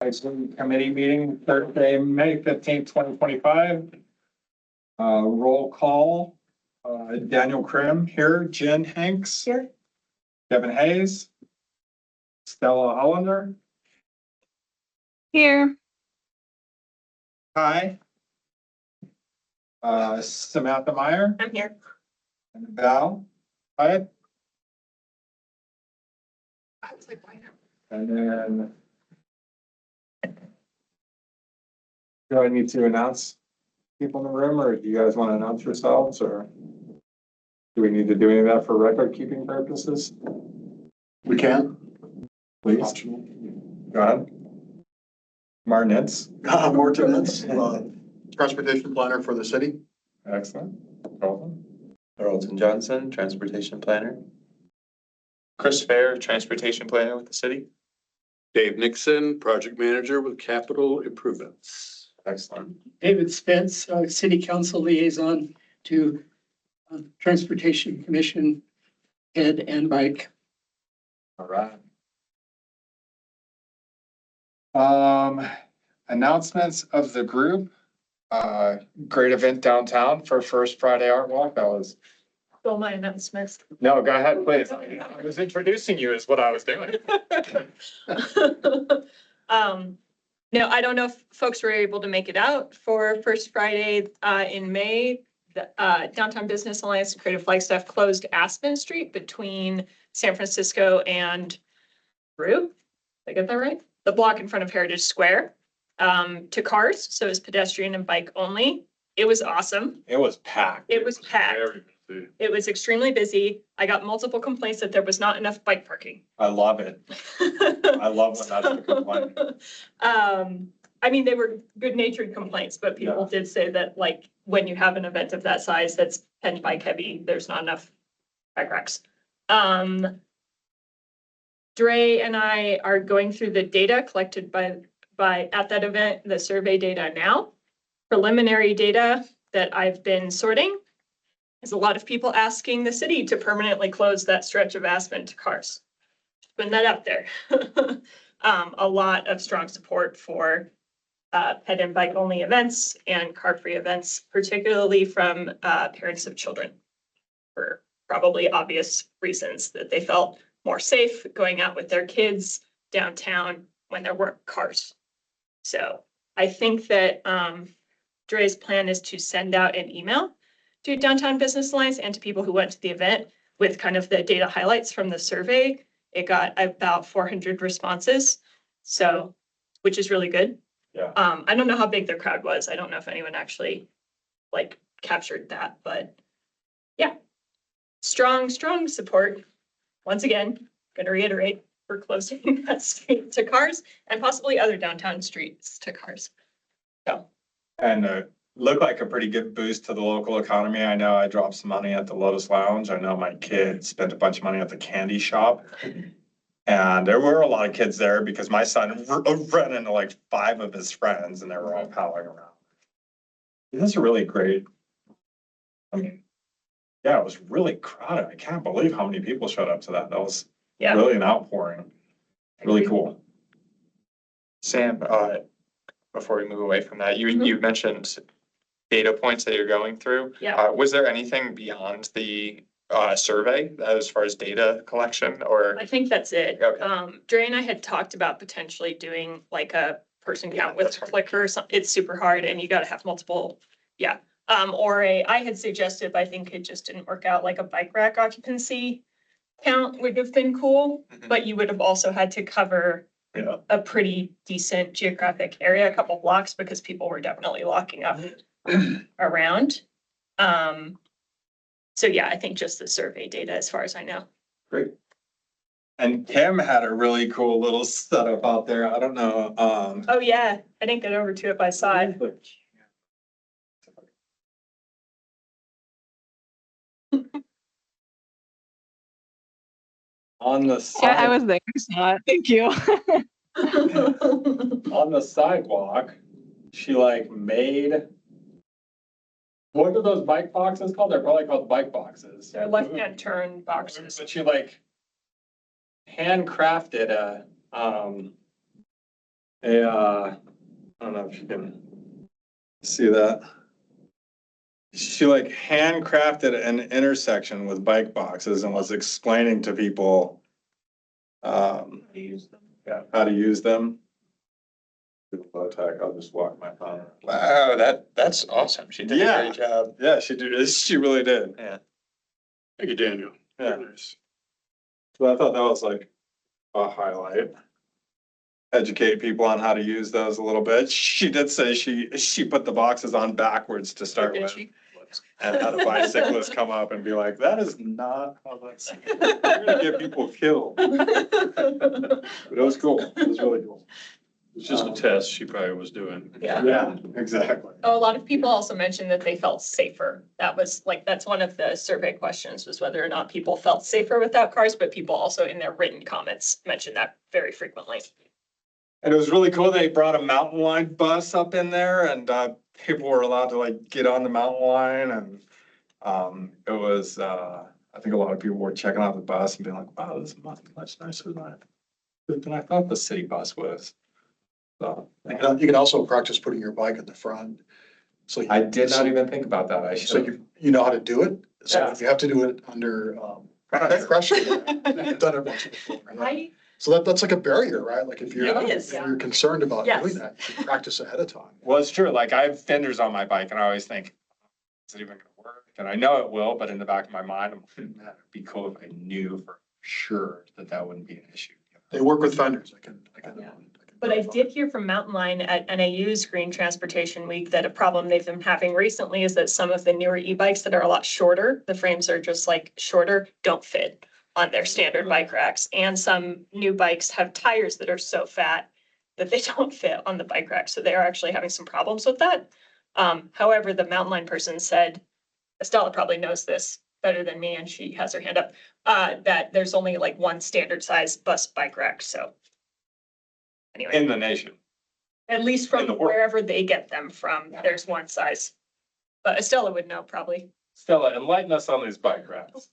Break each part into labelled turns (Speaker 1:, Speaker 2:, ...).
Speaker 1: High School Committee meeting Thursday, May 15th, 2025. Roll call. Daniel Krim here, Jen Hanks.
Speaker 2: Here.
Speaker 1: Kevin Hayes. Stella Hollander.
Speaker 2: Here.
Speaker 1: Hi. Samantha Meyer.
Speaker 2: I'm here.
Speaker 1: And Val. Hi.
Speaker 2: I was like, why not?
Speaker 1: And then. Do I need to announce people in the room, or do you guys want to announce yourselves, or do we need to do any of that for record keeping purposes?
Speaker 3: We can.
Speaker 1: Please. Go ahead. Martinez.
Speaker 3: Morton is transportation planner for the city.
Speaker 1: Excellent. Colton.
Speaker 4: Carlton Johnson, transportation planner. Chris Fair, transportation planner with the city.
Speaker 3: Dave Nixon, project manager with capital improvements.
Speaker 1: Excellent.
Speaker 5: David Spence, City Council Liaison to Transportation Commission, Head and Bike.
Speaker 1: All right. Announcements of the group. Great event downtown for First Friday Art Walk. That was.
Speaker 2: Stole my announcements.
Speaker 1: No, go ahead, please. I was introducing you is what I was doing.
Speaker 2: No, I don't know if folks were able to make it out for First Friday in May. The Downtown Business Alliance and Creative Flagstaff closed Aspen Street between San Francisco and Rue. Did I get that right? The block in front of Heritage Square to cars. So it was pedestrian and bike only. It was awesome.
Speaker 1: It was packed.
Speaker 2: It was packed.
Speaker 3: Very busy.
Speaker 2: It was extremely busy. I got multiple complaints that there was not enough bike parking.
Speaker 1: I love it. I love when that's the complaint.
Speaker 2: I mean, they were good natured complaints, but people did say that like when you have an event of that size, that's pen bike heavy, there's not enough bike racks. Dre and I are going through the data collected by at that event, the survey data now. Preliminary data that I've been sorting is a lot of people asking the city to permanently close that stretch of Aspen to cars. Putting that out there. A lot of strong support for ped and bike only events and car free events, particularly from parents of children for probably obvious reasons that they felt more safe going out with their kids downtown when there weren't cars. So I think that Dre's plan is to send out an email to Downtown Business Alliance and to people who went to the event with kind of the data highlights from the survey. It got about 400 responses, so, which is really good.
Speaker 1: Yeah.
Speaker 2: I don't know how big their crowd was. I don't know if anyone actually like captured that, but yeah. Strong support. Once again, gonna reiterate, we're closing that street to cars and possibly other downtown streets to cars. So.
Speaker 1: And looked like a pretty good boost to the local economy. I know I dropped some money at the Lotus Lounge. I know my kid spent a bunch of money at the candy shop. And there were a lot of kids there because my son ran into like 5 of his friends and they were all palling around. This is really great. I mean, yeah, it was really crowded. I can't believe how many people showed up to that. That was really an outpouring. Really cool.
Speaker 4: Sam, before we move away from that, you mentioned data points that you're going through.
Speaker 2: Yeah.
Speaker 4: Was there anything beyond the survey as far as data collection, or?
Speaker 2: I think that's it.
Speaker 4: Okay.
Speaker 2: Dre and I had talked about potentially doing like a person count with Clicker or something. It's super hard and you gotta have multiple, I had suggested, but I think it just didn't work out, like a bike rack occupancy count would have been cool, but you would have also had to cover a pretty decent geographic area, a couple blocks, because people were definitely locking up around. So yeah, I think just the survey data as far as I know.
Speaker 1: Great. And Kim had a really cool little setup out there. I don't know.
Speaker 2: Oh yeah, I didn't get over to it by side.
Speaker 1: On the side,
Speaker 6: Yeah, I was there. Thank you.
Speaker 1: on the sidewalk, she like made. What are those bike boxes called? They're probably called bike boxes.
Speaker 2: They're left-hand turn boxes.
Speaker 1: But she like handcrafted I don't know if you can see that. She like handcrafted an intersection with bike boxes and was explaining to people yeah, how to use them. Low tech, I'll just walk my phone.
Speaker 4: Wow, that's awesome. She did a
Speaker 1: Yeah.
Speaker 4: great job.
Speaker 1: Yeah, she did. She really did.
Speaker 4: Yeah.
Speaker 3: Thank you, Daniel.
Speaker 1: Yeah.
Speaker 3: Very nice.
Speaker 1: So I thought that was like a highlight. Educate people on how to use those a little bit. She did say she put the boxes on backwards to start
Speaker 2: Did
Speaker 1: with.
Speaker 2: she?
Speaker 1: And had a bicyclist come up and be like, that is not how that's, you're gonna get people killed. But it was cool. It was really cool.
Speaker 3: It's just a test she probably was doing.
Speaker 2: Yeah.
Speaker 1: Yeah, exactly.
Speaker 2: Oh, a lot of people also mentioned that they felt safer. That was like, that's one of the survey questions, was whether or not people felt safer without cars, but people also in their written comments mentioned that very frequently.
Speaker 1: And it was really cool. They brought a mountain line bus up in there and people were allowed to like get on the mountain line and it was I think a lot of people were checking out the bus and being like, wow, this is much nicer than I thought the city bus was. So
Speaker 7: You can also practice putting your bike in the front. So
Speaker 1: I did not even think about that. I
Speaker 7: So
Speaker 1: should.
Speaker 7: you know how to do it. So
Speaker 1: Yeah.
Speaker 7: if you have to do it under pressure, you've done it once before. Right?
Speaker 2: Right?
Speaker 7: So that's like a barrier, right? Like if you're,
Speaker 2: It is,
Speaker 7: if
Speaker 2: yeah.
Speaker 7: you're concerned about
Speaker 2: Yes.
Speaker 7: doing that, you should practice ahead of time.
Speaker 1: Well, it's true. Like I have fenders on my bike and I always think, is it even gonna work? And I know it will, but in the back of my mind, I'm like, man, it'd be cool if I knew for sure that that wouldn't be an issue.
Speaker 7: They work with vendors. I can.
Speaker 2: Yeah. But I did hear from Mountain Line at NAU's Green Transportation Week that a problem they've been having recently is that some of the newer e-bikes that are a lot shorter, the frames are just like shorter, don't fit on their standard bike racks. And some new bikes have tires that are so fat that they don't fit on the bike rack. So they are actually having some problems with that. However, the Mountain Line person said, Estella probably knows this better than me, and she has her hand up, that there's only like one standard size bus bike rack, so. Anyway,
Speaker 1: In the nation.
Speaker 2: at least
Speaker 1: in
Speaker 2: from
Speaker 1: the world.
Speaker 2: wherever they get them from, there's one size. But Estella would know probably.
Speaker 1: Stella, enlighten us on these bike racks.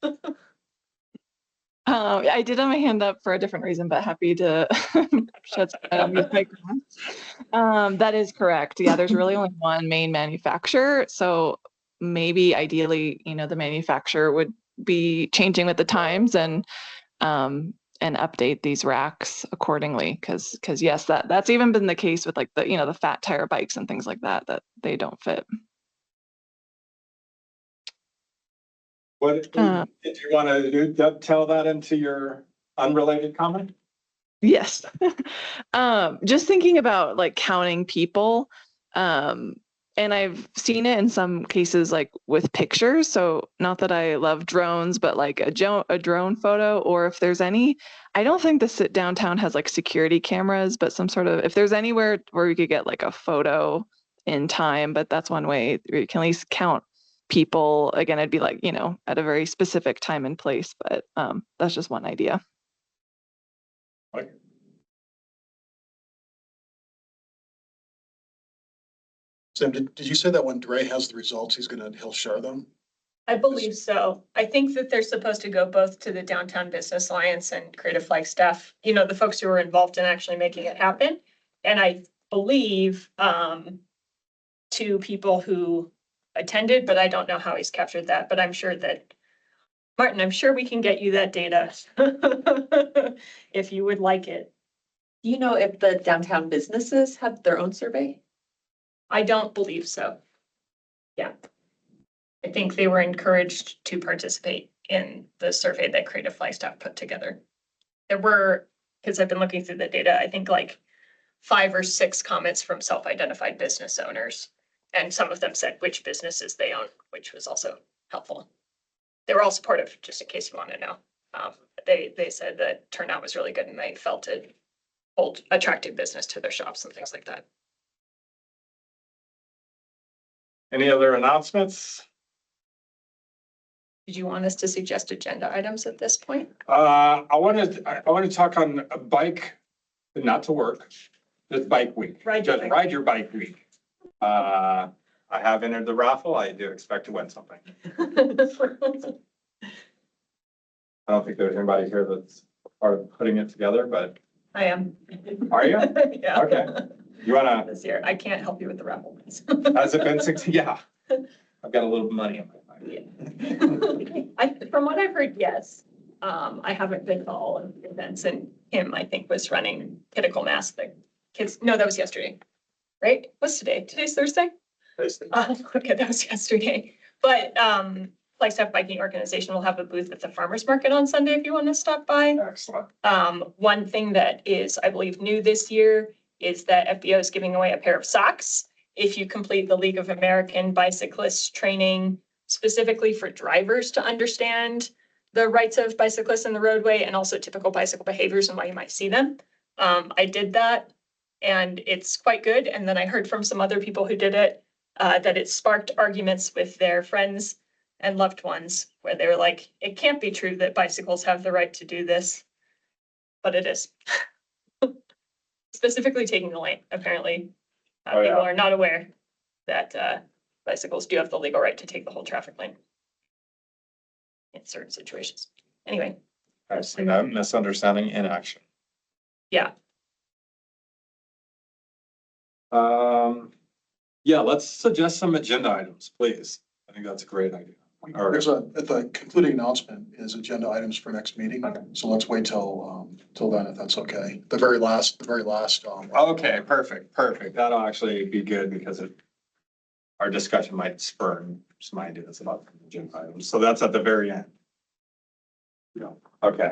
Speaker 6: I did have my hand up for a different reason, but happy to shed some light on these microphones. That is correct. Yeah, there's really only one main manufacturer. So maybe ideally, the manufacturer would be changing with the times and update these racks accordingly. Cause yes, that's even been the case with like the fat tire bikes and things like that they don't fit.
Speaker 1: What, did you want to dovetail that into your unrelated comment?
Speaker 6: Yes. Just thinking about like counting people. And I've seen it in some cases like with pictures. So not that I love drones, but like a drone photo, or if there's any, I don't think the downtown has like security cameras, but some sort of, if there's anywhere where we could get like a photo in time, but that's one way where you can at least count people. Again, it'd be like, at a very specific time and place, but that's just one idea.
Speaker 7: Sam, did you say that when Dre has the results, he'll share them?
Speaker 2: I believe so. I think that they're supposed to go both to the Downtown Business Alliance and Creative Flagstaff, the folks who were involved in actually making it happen. And I believe to people who attended, but I don't know how he's captured that, but I'm sure that, Martin, I'm sure we can get you that data if you would like it.
Speaker 8: Do you know if the downtown businesses had their own survey?
Speaker 2: I don't believe so. Yeah. I think they were encouraged to participate in the survey that Creative Flagstaff put together. There were, because I've been looking through the data, I think like 5 or 6 comments from self-identified business owners. And some of them said which businesses they own, which was also helpful. They were all supportive, just in case you want to know. They said that turnout was really good and they felt it hold attractive business to their shops and things like that.
Speaker 1: Any other announcements?
Speaker 2: Did you want us to suggest agenda items at this point?
Speaker 1: I want to talk on a bike, not to work, just bike week.
Speaker 2: Ride your bike.
Speaker 1: Ride your bike week. I have entered the raffle. I do expect to win something. I don't think there's anybody here that's part of putting it together, but
Speaker 2: I am.
Speaker 1: Are you?
Speaker 2: Yeah.
Speaker 1: Okay. You wanna,
Speaker 2: This year. I can't help you with the raffle.
Speaker 1: has it been 60? Yeah. I've got a little money in my pocket.
Speaker 2: From what I've heard, yes. I haven't been to all of the events, and Kim, I think, was running Pinnacle Mass, the kids, no, that was yesterday, right? What's today? Today's Thursday? Okay, that was yesterday. But, Flagstaff Biking Organization will have a booth at the farmer's market on Sunday if you want to stop by.
Speaker 1: Excellent.
Speaker 2: One thing that is, I believe, new this year is that FBO is giving away a pair of socks if you complete the League of American Bicyclists training specifically for drivers to understand the rights of bicyclists in the roadway and also typical bicycle behaviors and why you might see them. I did that and it's quite good. And then I heard from some other people who did it, that it sparked arguments with their friends and loved ones where they were like, it can't be true that bicycles have the right to do this, but it is. Specifically taking the lane, apparently.
Speaker 1: Oh, yeah.
Speaker 2: People are not aware that bicycles do have the legal right to take the whole traffic lane in certain situations. Anyway,
Speaker 1: I've seen that misunderstanding in action.
Speaker 2: yeah,
Speaker 1: Yeah, let's suggest some agenda items, please. I think that's a great idea. Or-
Speaker 7: There's at the concluding announcement is agenda items for next meeting.
Speaker 1: Okay.
Speaker 7: So let's wait till then, if that's okay. The very last.
Speaker 1: Okay, perfect. That'll actually be good because our discussion might spur some ideas about agenda items. So that's at the very end. Yeah, okay.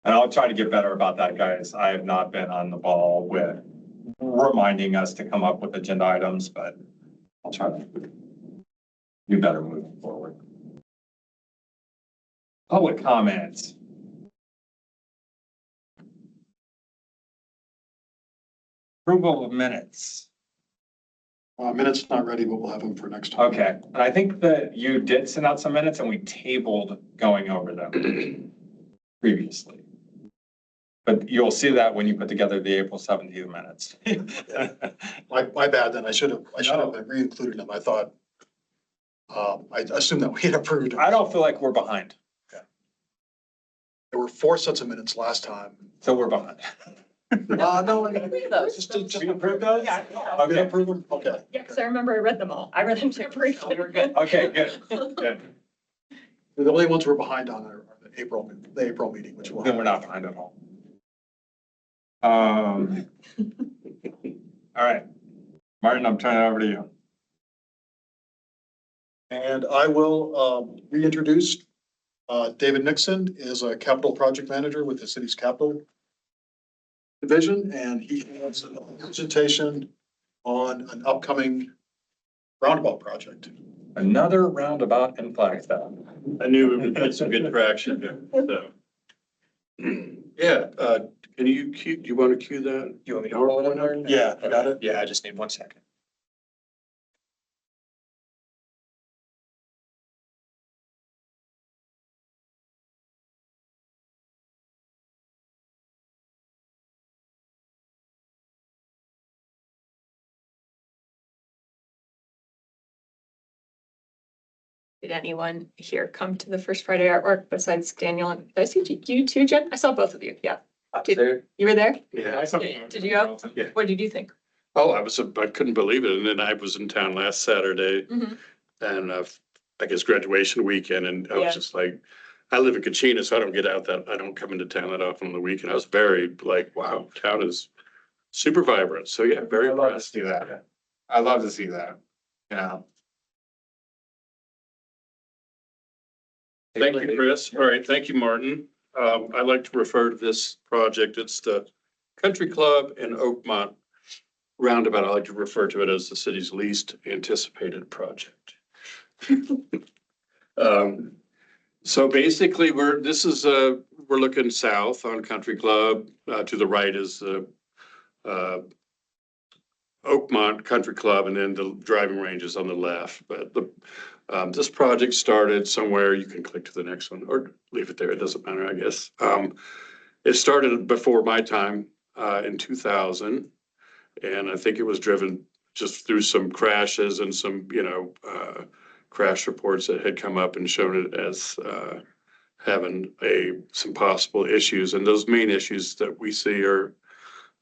Speaker 1: And I'll try to get better about that, guys. I have not been on the ball with reminding us to come up with agenda items, but I'll try to do better moving forward. Public comments. Approval of minutes.
Speaker 7: Minutes not ready, but we'll have them for next time.
Speaker 1: Okay, and I think that you did send out some minutes and we tabled going over them previously. But you'll see that when you put together the April 17th minutes.
Speaker 7: My bad then. I should have re-included them. I thought, I assumed that we had approved them.
Speaker 1: I don't feel like we're behind,
Speaker 7: There were 4 sets of minutes last time.
Speaker 1: so we're behind.
Speaker 7: No,
Speaker 8: Those.
Speaker 7: just
Speaker 1: approve those?
Speaker 2: Yeah.
Speaker 7: Okay, approve them. Okay.
Speaker 2: yeah, because I remember I read them all. I read them too briefly. We're good.
Speaker 1: Okay, good.
Speaker 7: The only ones we're behind on are the April meeting, which will.
Speaker 1: Then we're not behind at all. All right, Martin, I'm turning it over to you.
Speaker 7: And I will reintroduce David Nixon is a capital project manager with the city's capital division, and he has a presentation on an upcoming roundabout project.
Speaker 1: Another roundabout in Flagstaff.
Speaker 3: I knew we would get some good traction there, so. Yeah, can you cue, do you want to cue that?
Speaker 4: You want me to roll it in there?
Speaker 7: Yeah, you got it?
Speaker 4: Yeah, I just need 1 second.
Speaker 2: Did anyone here come to the first Friday artwork besides Daniel? And did I see you too, Jen? I saw both of you. Yeah. You were there?
Speaker 3: Yeah.
Speaker 2: Did you go?
Speaker 3: Yeah.
Speaker 2: What did you think?
Speaker 3: Oh, I couldn't believe it. And then I was in town last Saturday
Speaker 2: Mhm.
Speaker 3: and I guess graduation weekend, and I
Speaker 2: Yeah.
Speaker 3: was just like, I live in Kachina, so I don't come into town that often on the weekend. I was very like, wow, town is super vibrant. So yeah, very
Speaker 1: I love to
Speaker 3: impressed.
Speaker 1: see that. I love to see that. Yeah.
Speaker 3: Thank you, Chris. All right, thank you, Martin. I like to refer to this project, it's the Country Club in Oakmont Roundabout. I like to refer to it as the city's least anticipated project. So basically, we're looking south on Country Club. To the right is the Oakmont Country Club, and then the driving range is on the left. But this project started somewhere, you can click to the next one or leave it there, it doesn't matter, I guess. It started before my time in 2000, and I think it was driven just through some crashes and some, crash reports that had come up and shown it as having some possible issues. And those main issues that we see are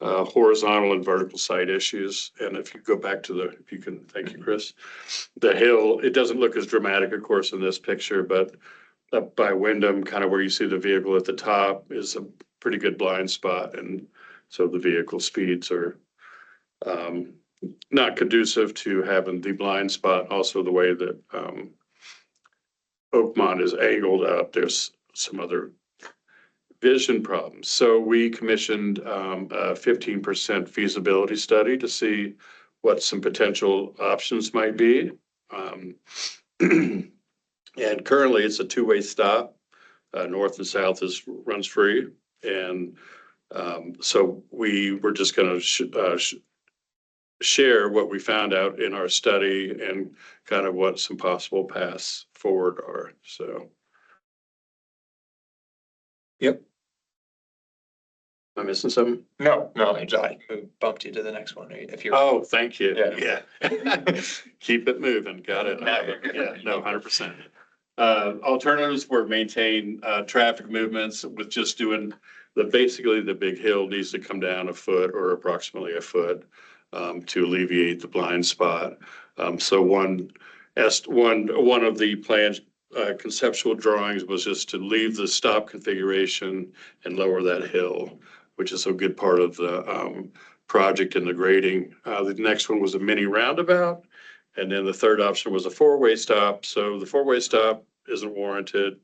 Speaker 3: horizontal and vertical site issues. And if you go back to if you can, thank you, Chris. The hill, it doesn't look as dramatic, of course, in this picture, but up by Wyndham, kind of where you see the vehicle at the top, is a pretty good blind spot. And so the vehicle speeds are not conducive to having the blind spot. Also, the way that Oakmont is angled up, there's some other vision problems. So we commissioned a 15% feasibility study to see what some potential options might be. And currently it's a two-way stop. North and south runs free. And so we were just going to share what we found out in our study and kind of what some possible paths forward are. So. Yep. Am I missing something?
Speaker 4: No, I bumped you to the next one if you're.
Speaker 3: Oh, thank you.
Speaker 4: Yeah.
Speaker 3: Yeah. Keep it moving. Got it.
Speaker 4: Now you're good.
Speaker 3: Yeah, no, 100%. Alternatives were maintain traffic movements with just doing basically the big hill needs to come down a foot or approximately a foot to alleviate the blind spot. So one of the plans conceptual drawings was just to leave the stop configuration and lower that hill, which is a good part of the project and the grading. The next one was a mini roundabout. And then the third option was a four-way stop. So the four-way stop isn't warranted,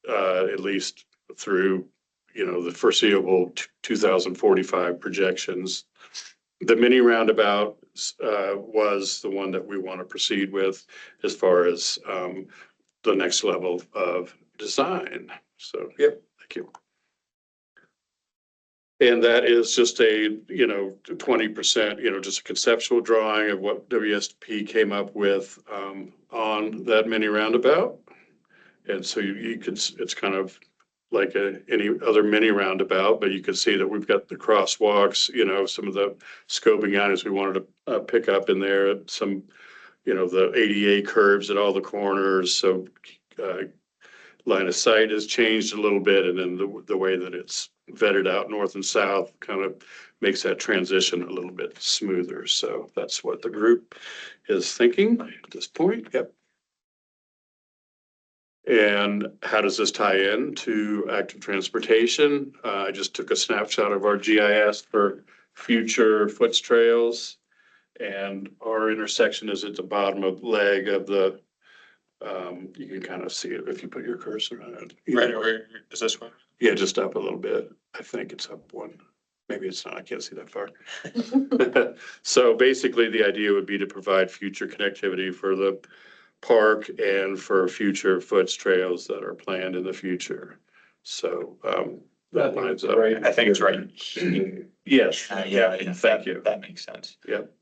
Speaker 3: at least through, the foreseeable 2045 projections. The mini roundabout was the one that we want to proceed with as far as the next level of design. So, yep, thank you. And that is just a, 20%, just a conceptual drawing of what WSP came up with on that mini roundabout. And so you can, it's kind of like any other mini roundabout, but you can see that we've got the crosswalks, some of the scoping items we wanted to pick up in there, some, the ADA curves at all the corners. So line of sight has changed a little bit. And then the way that it's vetted out north and south kind of makes that transition a little bit smoother. So that's what the group is thinking at this point. Yep. And how does this tie in to active transportation? I just took a snapshot of our GIS for future foots trails. And our intersection is at the bottom of leg of the, you can kind of see it if you put your cursor on it.
Speaker 4: Right, where is this one?
Speaker 3: Yeah, just up a little bit. I think it's up one. Maybe it's not. I can't see that far. So basically the idea would be to provide future connectivity for the park and for future foots trails that are planned in the future. So that lines up.
Speaker 4: I think it's right.
Speaker 3: Yes.
Speaker 4: Yeah,
Speaker 3: Thank you.
Speaker 4: That makes sense.
Speaker 3: Yep.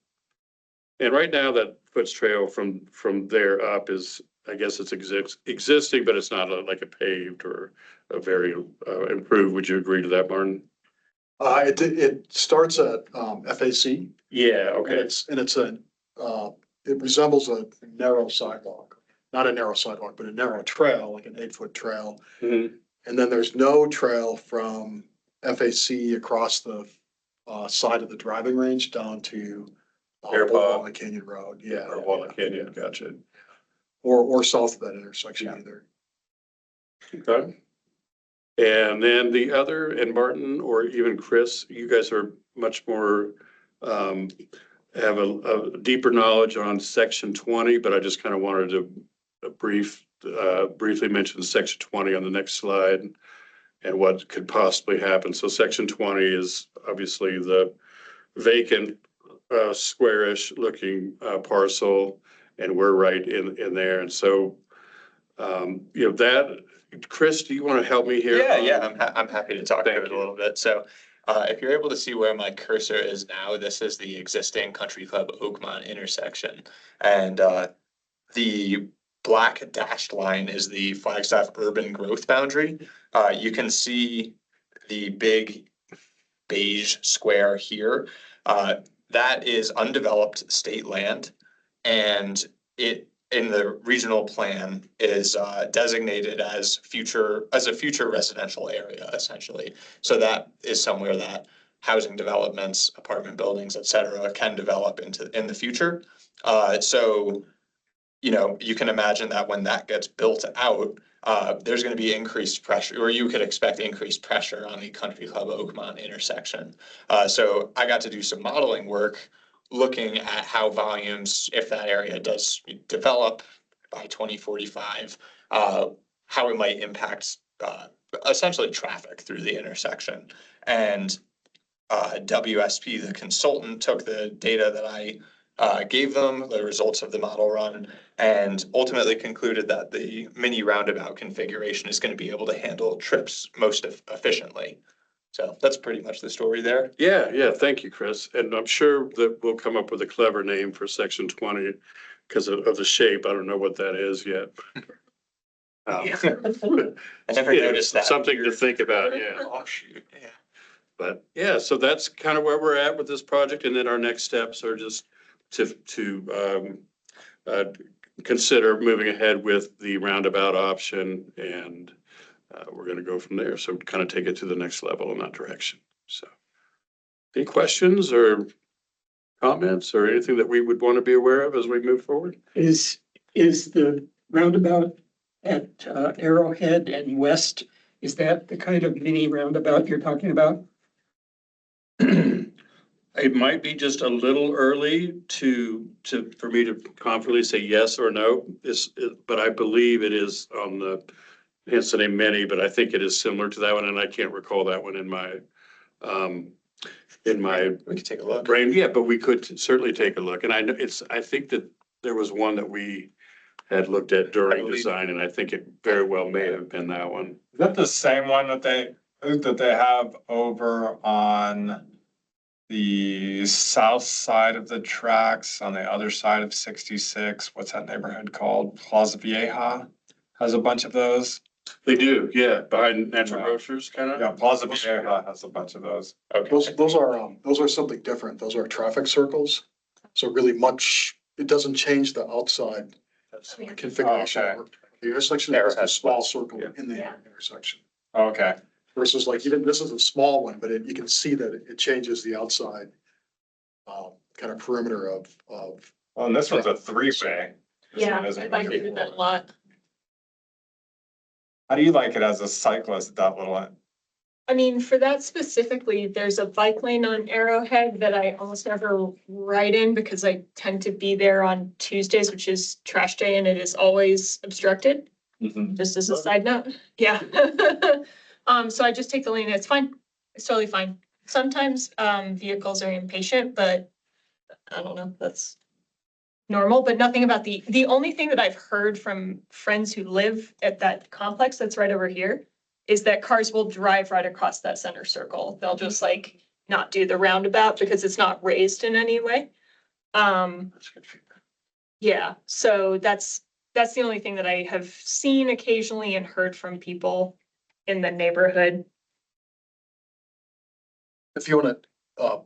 Speaker 3: And right now that foots trail from there up is, I guess it's existing, but it's not like a paved or a very improved. Would you agree to that, Martin?
Speaker 7: It starts at FAC.
Speaker 3: Yeah, okay.
Speaker 7: It resembles a narrow sidewalk, not a narrow sidewalk, but a narrow trail, like an 8-foot trail.
Speaker 3: Mhm.
Speaker 7: And then there's no trail from FAC across the side of the driving range down to Walnut Canyon Road. Yeah.
Speaker 3: Or Walnut Canyon, gotcha.
Speaker 7: Or south of that intersection either.
Speaker 3: Okay. And then the other, and Martin or even Chris, you guys are much more, have a deeper knowledge on section 20, but I just kind of wanted to briefly mention section 20 on the next slide and what could possibly happen. So section 20 is obviously the vacant, squarish looking parcel, and we're right in there. And so, that, Chris, do you want to help me here?
Speaker 4: Yeah, I'm happy to talk to it a little bit. So if you're able to see where my cursor is now, this is the existing Country Club Oakmont intersection. And the black dashed line is the Flagstaff urban growth boundary. You can see the big beige square here. That is undeveloped state land, and it in the regional plan is designated as a future residential area, essentially. So that is somewhere that housing developments, apartment buildings, et cetera, can develop in the future. So, you know, you can imagine that when that gets built out, there's going to be increased pressure, or you could expect increased pressure on the Country Club Oakmont intersection. So I got to do some modeling work looking at how volumes, if that area does develop by 2045, how it might impact essentially traffic through the intersection. And WSP, the consultant, took the data that I gave them, the results of the model run, and ultimately concluded that the mini roundabout configuration is going to be able to handle trips most efficiently. So that's pretty much the story there.
Speaker 3: Yeah, thank you, Chris. And I'm sure that we'll come up with a clever name for section 20 because of the shape. I don't know what that is yet.
Speaker 4: I never noticed that.
Speaker 3: Something to think about, yeah.
Speaker 4: Oh, shoot, yeah.
Speaker 3: But yeah, so that's kind of where we're at with this project. And then our next steps are just to consider moving ahead with the roundabout option, and we're going to go from there. So kind of take it to the next level in that direction. So any questions or comments or anything that we would want to be aware of as we move forward?
Speaker 5: Is the roundabout at Arrowhead and West, is that the kind of mini roundabout you're talking about?
Speaker 3: It might be just a little early for me to confidently say yes or no. But I believe it is on the, hence the name mini, but I think it is similar to that one, and I can't recall that one in my
Speaker 4: We could take a look.
Speaker 3: brain. Yeah, but we could certainly take a look. And I think that there was one that we had looked at during design, and I think it very well may have been that one.
Speaker 1: Is that the same one that they have over on the south side of the tracks on the other side of 66? What's that neighborhood called? Plaza Vieja has a bunch of those.
Speaker 3: They do, yeah, behind Natural Grocers, kind of.
Speaker 1: Yeah, Plaza Vieja has a bunch of those.
Speaker 4: Okay.
Speaker 7: Those are something different. Those are traffic circles. So really it doesn't change the outside configuration.
Speaker 1: Okay.
Speaker 7: The intersection is a small circle in the intersection
Speaker 1: Okay.
Speaker 7: versus like, even this is a small one, but you can see that it changes the outside kind of perimeter of.
Speaker 1: Well, and this one's a three-way. This
Speaker 2: Yeah,
Speaker 1: one isn't
Speaker 2: I like
Speaker 1: really
Speaker 2: it that a
Speaker 1: four-way.
Speaker 2: lot.
Speaker 1: How do you like it as a cyclist, that little?
Speaker 2: I mean, for that specifically, there's a bike lane on Arrowhead that I almost never ride in because I tend to be there on Tuesdays, which is trash day, and it is always obstructed, just as a side note. Yeah. So I just take the lane. It's fine. It's totally fine. Sometimes vehicles are impatient, but I don't know, that's normal, but nothing about the only thing that I've heard from friends who live at that complex that's right over here is that cars will drive right across that center circle. They'll just like not do the roundabout because it's not raised in any way. Yeah, so that's the only thing that I have seen occasionally and heard from people in the neighborhood.
Speaker 7: If you want to,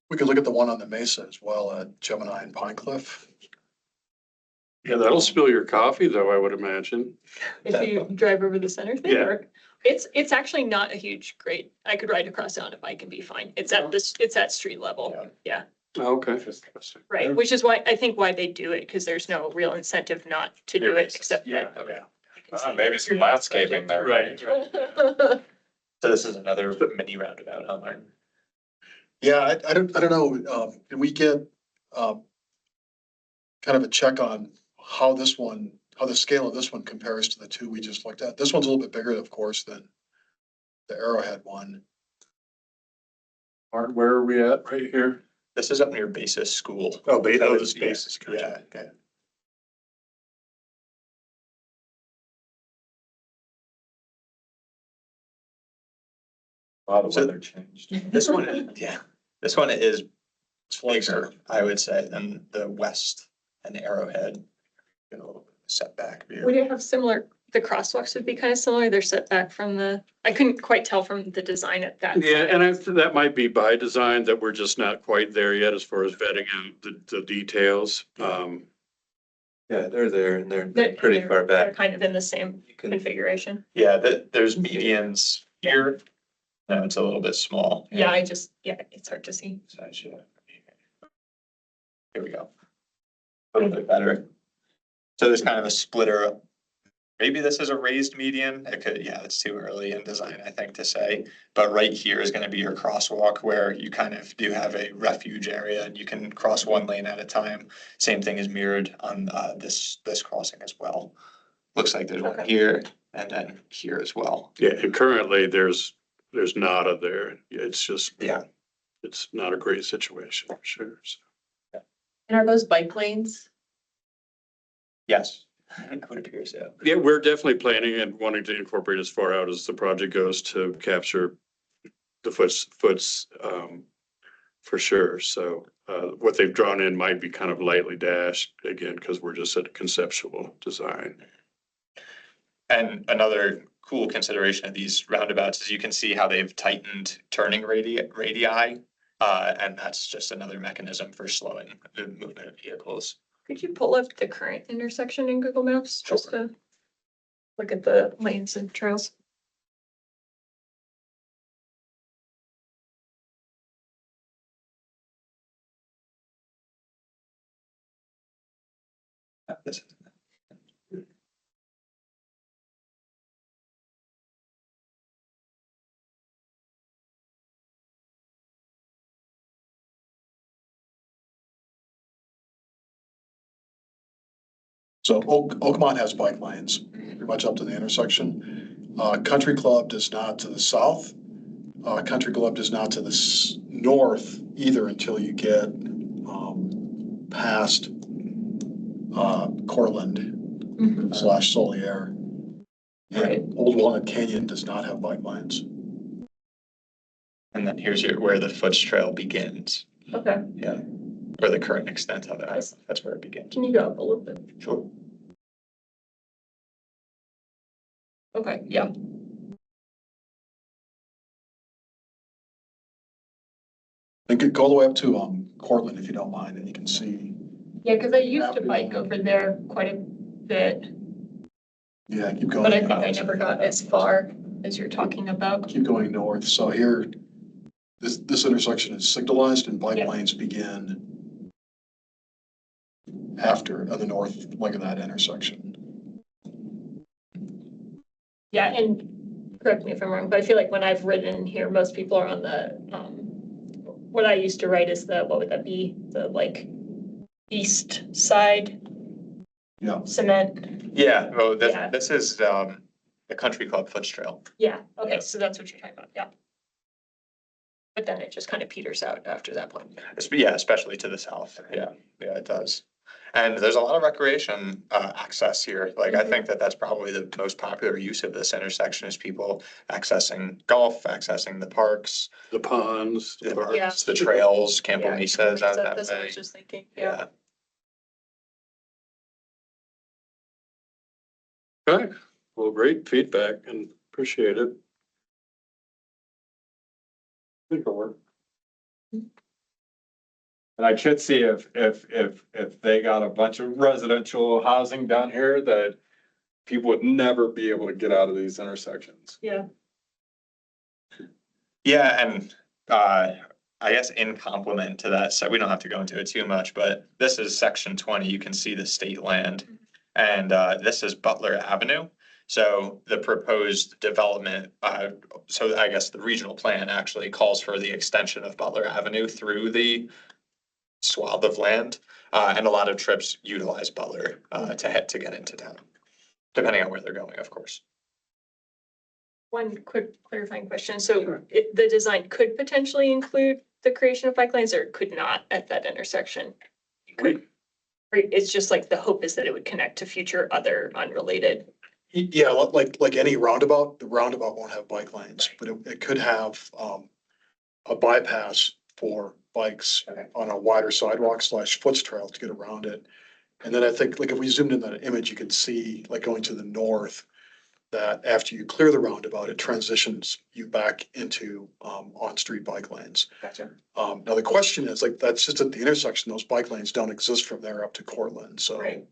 Speaker 7: we could look at the one on the Mesa as well at Gemini and Pine Cliff.
Speaker 3: Yeah, that'll spill your coffee though, I would imagine.
Speaker 2: If you drive over the center thing,
Speaker 3: Yeah.
Speaker 2: or it's actually not a huge grade. I could ride across it on a bike and be fine. It's at street level. Yeah,
Speaker 3: Oh, okay.
Speaker 2: right. Which is why they do it, because there's no real incentive not to do it except that.
Speaker 1: Maybe some landscaping there.
Speaker 3: Right.
Speaker 4: So this is another mini roundabout, huh, Martin?
Speaker 7: Yeah, I don't know. Can we get kind of a check on how the scale of this one compares to the two we just looked at? This one's a little bit bigger, of course, than the Arrowhead one.
Speaker 3: Martin, where are we at right here?
Speaker 4: This is up near Basis School.
Speaker 3: Oh,
Speaker 4: That
Speaker 3: the
Speaker 4: is-
Speaker 3: spaces.
Speaker 4: Yeah, yeah.
Speaker 1: A lot of weather changed.
Speaker 4: This one, this one is bigger, I would say, than the west and Arrowhead. You know, setback view.
Speaker 2: Would it have similar, the crosswalks would be kind of similar, they're set back from I couldn't quite tell from the design at that.
Speaker 3: Yeah, and that might be by design, that we're just not quite there yet as far as vetting out the details.
Speaker 9: Yeah, they're there and they're
Speaker 2: They're-
Speaker 9: pretty
Speaker 2: they're-
Speaker 9: far
Speaker 2: They're
Speaker 9: back.
Speaker 2: kind of in the same
Speaker 9: You can,
Speaker 2: configuration.
Speaker 4: Yeah, there's medians here. No, it's a little bit small.
Speaker 2: Yeah, it's hard to see.
Speaker 4: So I should- Here we go. A little bit better. So there's kind of a splitter. Maybe this is a raised median. It could, yeah, it's too early in design, I think, to say. But right here is gonna be your crosswalk where you kind of do have a refuge area and you can cross one lane at a time. Same thing is mirrored on this crossing as well. Looks like there's one
Speaker 2: Okay.
Speaker 4: here and then here as well.
Speaker 3: Yeah, and currently there's nada there. It's just,
Speaker 4: Yeah.
Speaker 3: it's not a great situation for sure. So.
Speaker 8: And are those bike lanes?
Speaker 4: Yes, it would appear so.
Speaker 3: Yeah, we're definitely planning and wanting to incorporate as far out as the project goes to capture the foots, for sure. So, what they've drawn in might be kind of lightly dashed again, because we're just at a conceptual design.
Speaker 4: And another cool consideration of these roundabouts is you can see how they've tightened turning radii. And that's just another mechanism for slowing the movement of vehicles.
Speaker 2: Could you pull up the current intersection in Google Maps just to look at the lanes and trails?
Speaker 4: This is-
Speaker 7: So Oakmont has bike lanes pretty much up to the intersection. Country Club does not to the south. Country Club does not to the north either until you get past Cortland / Solier.
Speaker 2: Right.
Speaker 7: And Old Walnut Canyon does not have bike lanes.
Speaker 4: And then here's where the Foots Trail begins,
Speaker 2: Okay,
Speaker 4: or the current extent of it. That's where it begins.
Speaker 2: can you go up a little bit?
Speaker 4: Sure.
Speaker 2: Okay, yeah.
Speaker 7: And go all the way up to Cortland if you don't mind, and you can see.
Speaker 2: Yeah, because I used to bike over there quite a bit,
Speaker 7: Yeah, keep going.
Speaker 2: but I think I never got as far as you're talking about.
Speaker 7: Keep going north. So here, this intersection is signalized and bike
Speaker 2: Yeah.
Speaker 7: lanes begin after, on the north leg of that intersection.
Speaker 2: Yeah, and correct me if I'm wrong, but I feel like when I've ridden here, most people are on the, what I used to ride is what would that be? The like east side
Speaker 7: Yeah.
Speaker 2: cement.
Speaker 4: Yeah, well,
Speaker 2: Yeah.
Speaker 4: this is the Country Club Foots Trail.
Speaker 2: Yeah, okay, so that's what you're talking about, yeah. But then it just kind of peters out after that point.
Speaker 4: Yeah, especially to the south. Yeah, it does. And there's a lot of recreation access here. Like, I think that that's probably the most popular use of this intersection is people accessing golf, accessing the parks,
Speaker 3: The ponds, the parks.
Speaker 2: Yeah.
Speaker 4: the trails, Campo
Speaker 2: Yeah,
Speaker 4: Mesa is out that
Speaker 2: That's what I
Speaker 4: way.
Speaker 2: was just thinking, yeah.
Speaker 4: Yeah.
Speaker 3: Okay, well, great feedback and appreciate it. I think it'll work.
Speaker 1: And I could see if they got a bunch of residential housing down here that people would never be able to get out of these intersections.
Speaker 2: Yeah.
Speaker 4: Yeah, and I guess in complement to that, so we don't have to go into it too much, but this is section 20. You can see the state land. And this is Butler Avenue. So the proposed development, so I guess the regional plan actually calls for the extension of Butler Avenue through the swath of land. And a lot of trips utilize Butler to get into town, depending on where they're going, of course.
Speaker 2: One quick clarifying question. So the design could potentially include the creation of bike lanes or could not at that intersection? Could, or it's just like the hope is that it would connect to future other unrelated.
Speaker 7: Yeah, like any roundabout, the roundabout won't have bike lanes, but it could have a bypass for bikes
Speaker 2: Okay.
Speaker 7: on a wider sidewalk / foots trail to get around it. And then I think, like, if we zoomed in that image, you can see, like, going to the north, that after you clear the roundabout, it transitions you back into on-street bike lanes.
Speaker 2: Gotcha.
Speaker 7: Now the question is, like, that's just at the intersection, those bike lanes don't exist from there up to Cortland, so.
Speaker 2: Right.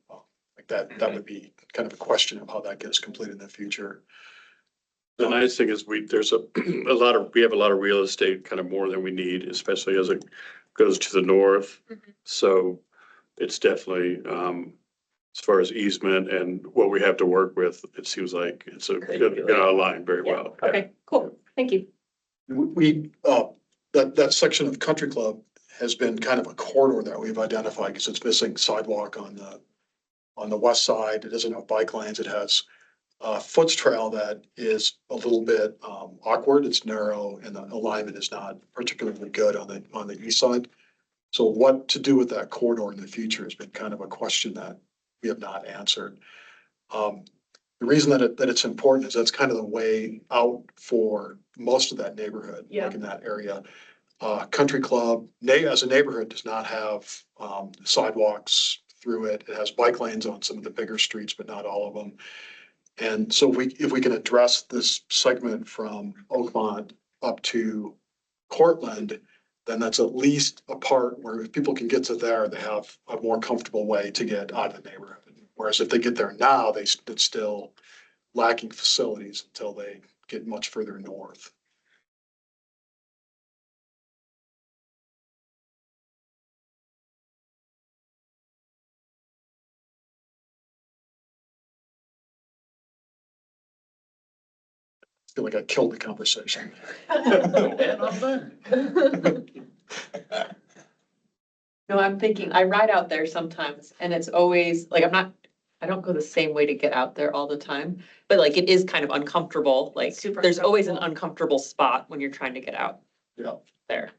Speaker 7: that would be kind of a question of how that gets completed in the future.
Speaker 3: The nice thing is there's we have a lot of real estate, kind of more than we need, especially as it goes to the north.
Speaker 2: Mhm.
Speaker 3: So it's definitely, as far as easement and what we have to work with, it seems like it's gonna align very
Speaker 2: Yeah.
Speaker 3: well.
Speaker 2: Okay, cool. Thank you.
Speaker 7: That section of Country Club has been kind of a corridor that we've identified because it's missing sidewalk on the west side. It doesn't have bike lanes. It has a foots trail that is a little bit awkward. It's narrow and the alignment is not particularly good on the east side. So what to do with that corridor in the future has been kind of a question that we have not answered. The reason that it's important is that's kind of the way out for most of that neighborhood,
Speaker 2: Yeah.
Speaker 7: like in that area. Country Club, as a neighborhood, does not have sidewalks through it. It has bike lanes on some of the bigger streets, but not all of them. And so if we can address this segment from Oakmont up to Cortland, then that's at least a part where if people can get to there, they have a more comfortable way to get out of the neighborhood. Whereas if they get there now, it's still lacking facilities until they get much further north. I feel like I killed the conversation.
Speaker 8: No, I'm thinking, I ride out there sometimes and it's always like, I don't go the same way to get out there all the time, but like it is kind of uncomfortable. Like
Speaker 2: Super
Speaker 8: there's always an
Speaker 2: uncomfortable.
Speaker 8: uncomfortable spot when you're trying to get out
Speaker 7: Yeah.
Speaker 8: there.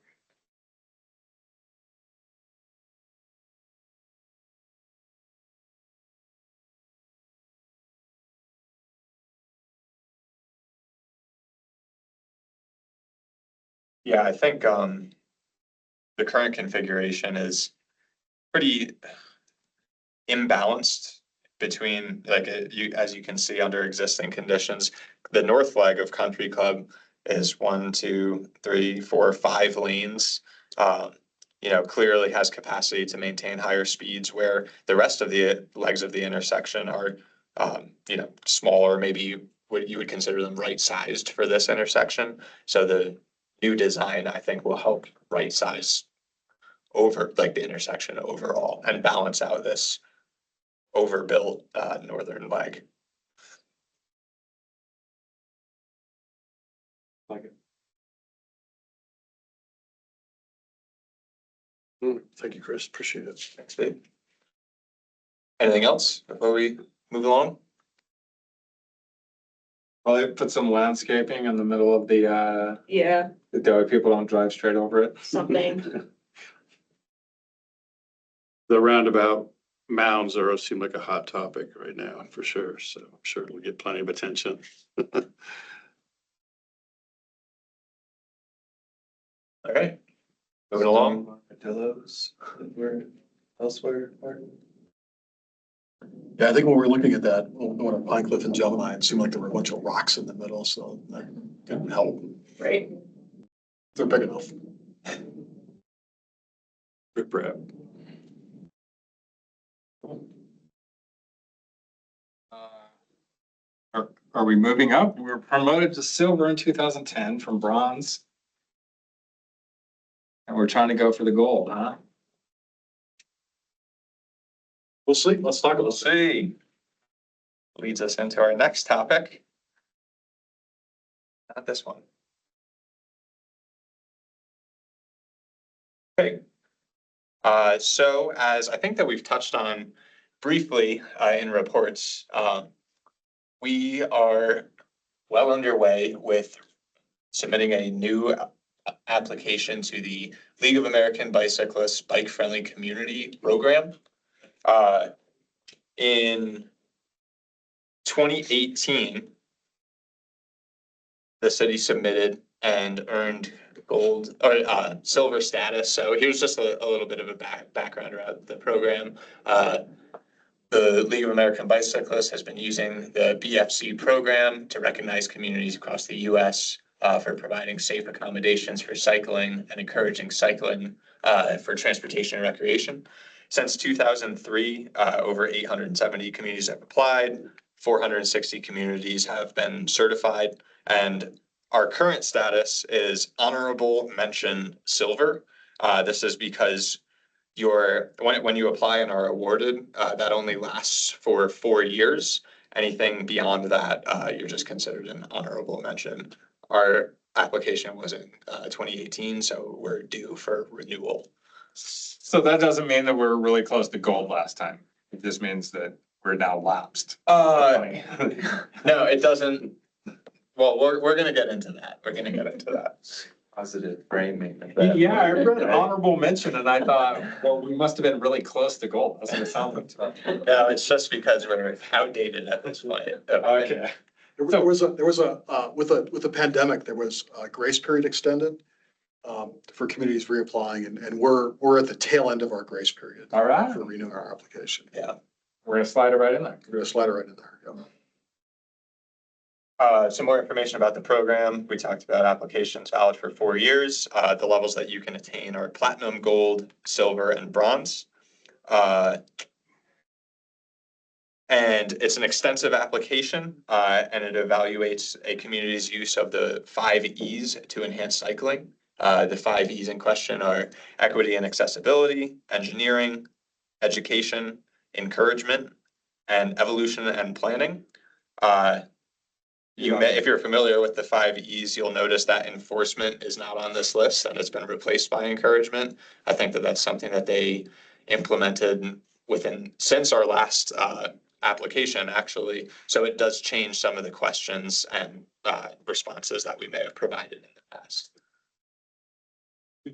Speaker 4: Yeah, I think the current configuration is pretty imbalanced between as you can see under existing conditions. The north flag of Country Club is 1, 2, 3, 4, 5 lanes. Clearly has capacity to maintain higher speeds where the rest of the legs of the intersection are smaller, maybe what you would consider them right-sized for this intersection. So the new design, I think, will help right-size over like the intersection overall and balance out this overbuilt northern leg.
Speaker 3: Like it. Thank you, Chris. Appreciate it.
Speaker 4: Thanks, Dave. Anything else before we move along?
Speaker 1: Probably put some landscaping in the middle of the
Speaker 2: Yeah,
Speaker 1: that way people don't drive straight over it.
Speaker 2: something.
Speaker 3: The roundabout mounds seem like a hot topic right now, for sure. So I'm sure it'll get plenty of attention.
Speaker 4: All right, moving along.
Speaker 9: Armadillos were elsewhere.
Speaker 7: Yeah, I think when we're looking at that, one of Pine Cliff and Gemini, it seemed like there were a bunch of rocks in the middle, so that can help.
Speaker 2: Right.
Speaker 7: They're big enough.
Speaker 3: Rip rap.
Speaker 1: Are we moving up? We were promoted to silver in 2010 from bronze. And we're trying to go for the gold, huh?
Speaker 7: We'll see. Let's talk
Speaker 4: We'll
Speaker 7: about it.
Speaker 4: see. Leads us into our next topic. Not this one. Okay. So as I think that we've touched on briefly in reports, we are well underway with submitting a new application to the League of American Bicyclists Bike Friendly Community Program. In 2018, the city submitted and earned gold or silver status. So here's just a little bit of a background about the program. The League of American Bicyclists has been using the BFC program to recognize communities across the U.S. For providing safe accommodations for cycling and encouraging cycling for transportation and recreation. Since 2003, over 870 communities have applied, 460 communities have been certified, and our current status is honorable mention silver. This is because when you apply and are awarded, that only lasts for 4 years. Anything beyond that, you're just considered an honorable mention. Our application was in 2018, so we're due for renewal.
Speaker 1: So that doesn't mean that we're really close to gold last time. It just means that we're now lapsed.
Speaker 4: No, it doesn't. Well, we're gonna get into that. We're gonna get into that.
Speaker 9: Positive framing.
Speaker 1: Yeah, I read honorable mention and I thought, well, we must have been really close to gold. That's what it sounded to me.
Speaker 4: No, it's just because we're outdated at this point.
Speaker 1: Okay.
Speaker 7: There was with the pandemic, there was a grace period extended for communities reapplying, and we're at the tail end of our grace period.
Speaker 1: All right.
Speaker 7: For renewing our application.
Speaker 4: Yeah.
Speaker 1: We're gonna slide it right in there.
Speaker 7: We're gonna slide it right in there. Yep.
Speaker 4: Some more information about the program. We talked about applications valid for 4 years. The levels that you can attain are platinum, gold, silver, and bronze. And it's an extensive application, and it evaluates a community's use of the 5 E's to enhance cycling. The 5 E's in question are equity and accessibility, engineering, education, encouragement, and evolution and planning. If you're familiar with the 5 E's, you'll notice that enforcement is not on this list and it's been replaced by encouragement. I think that that's something that they implemented since our last application, actually. So it does change some of the questions and responses that we may have provided in the past.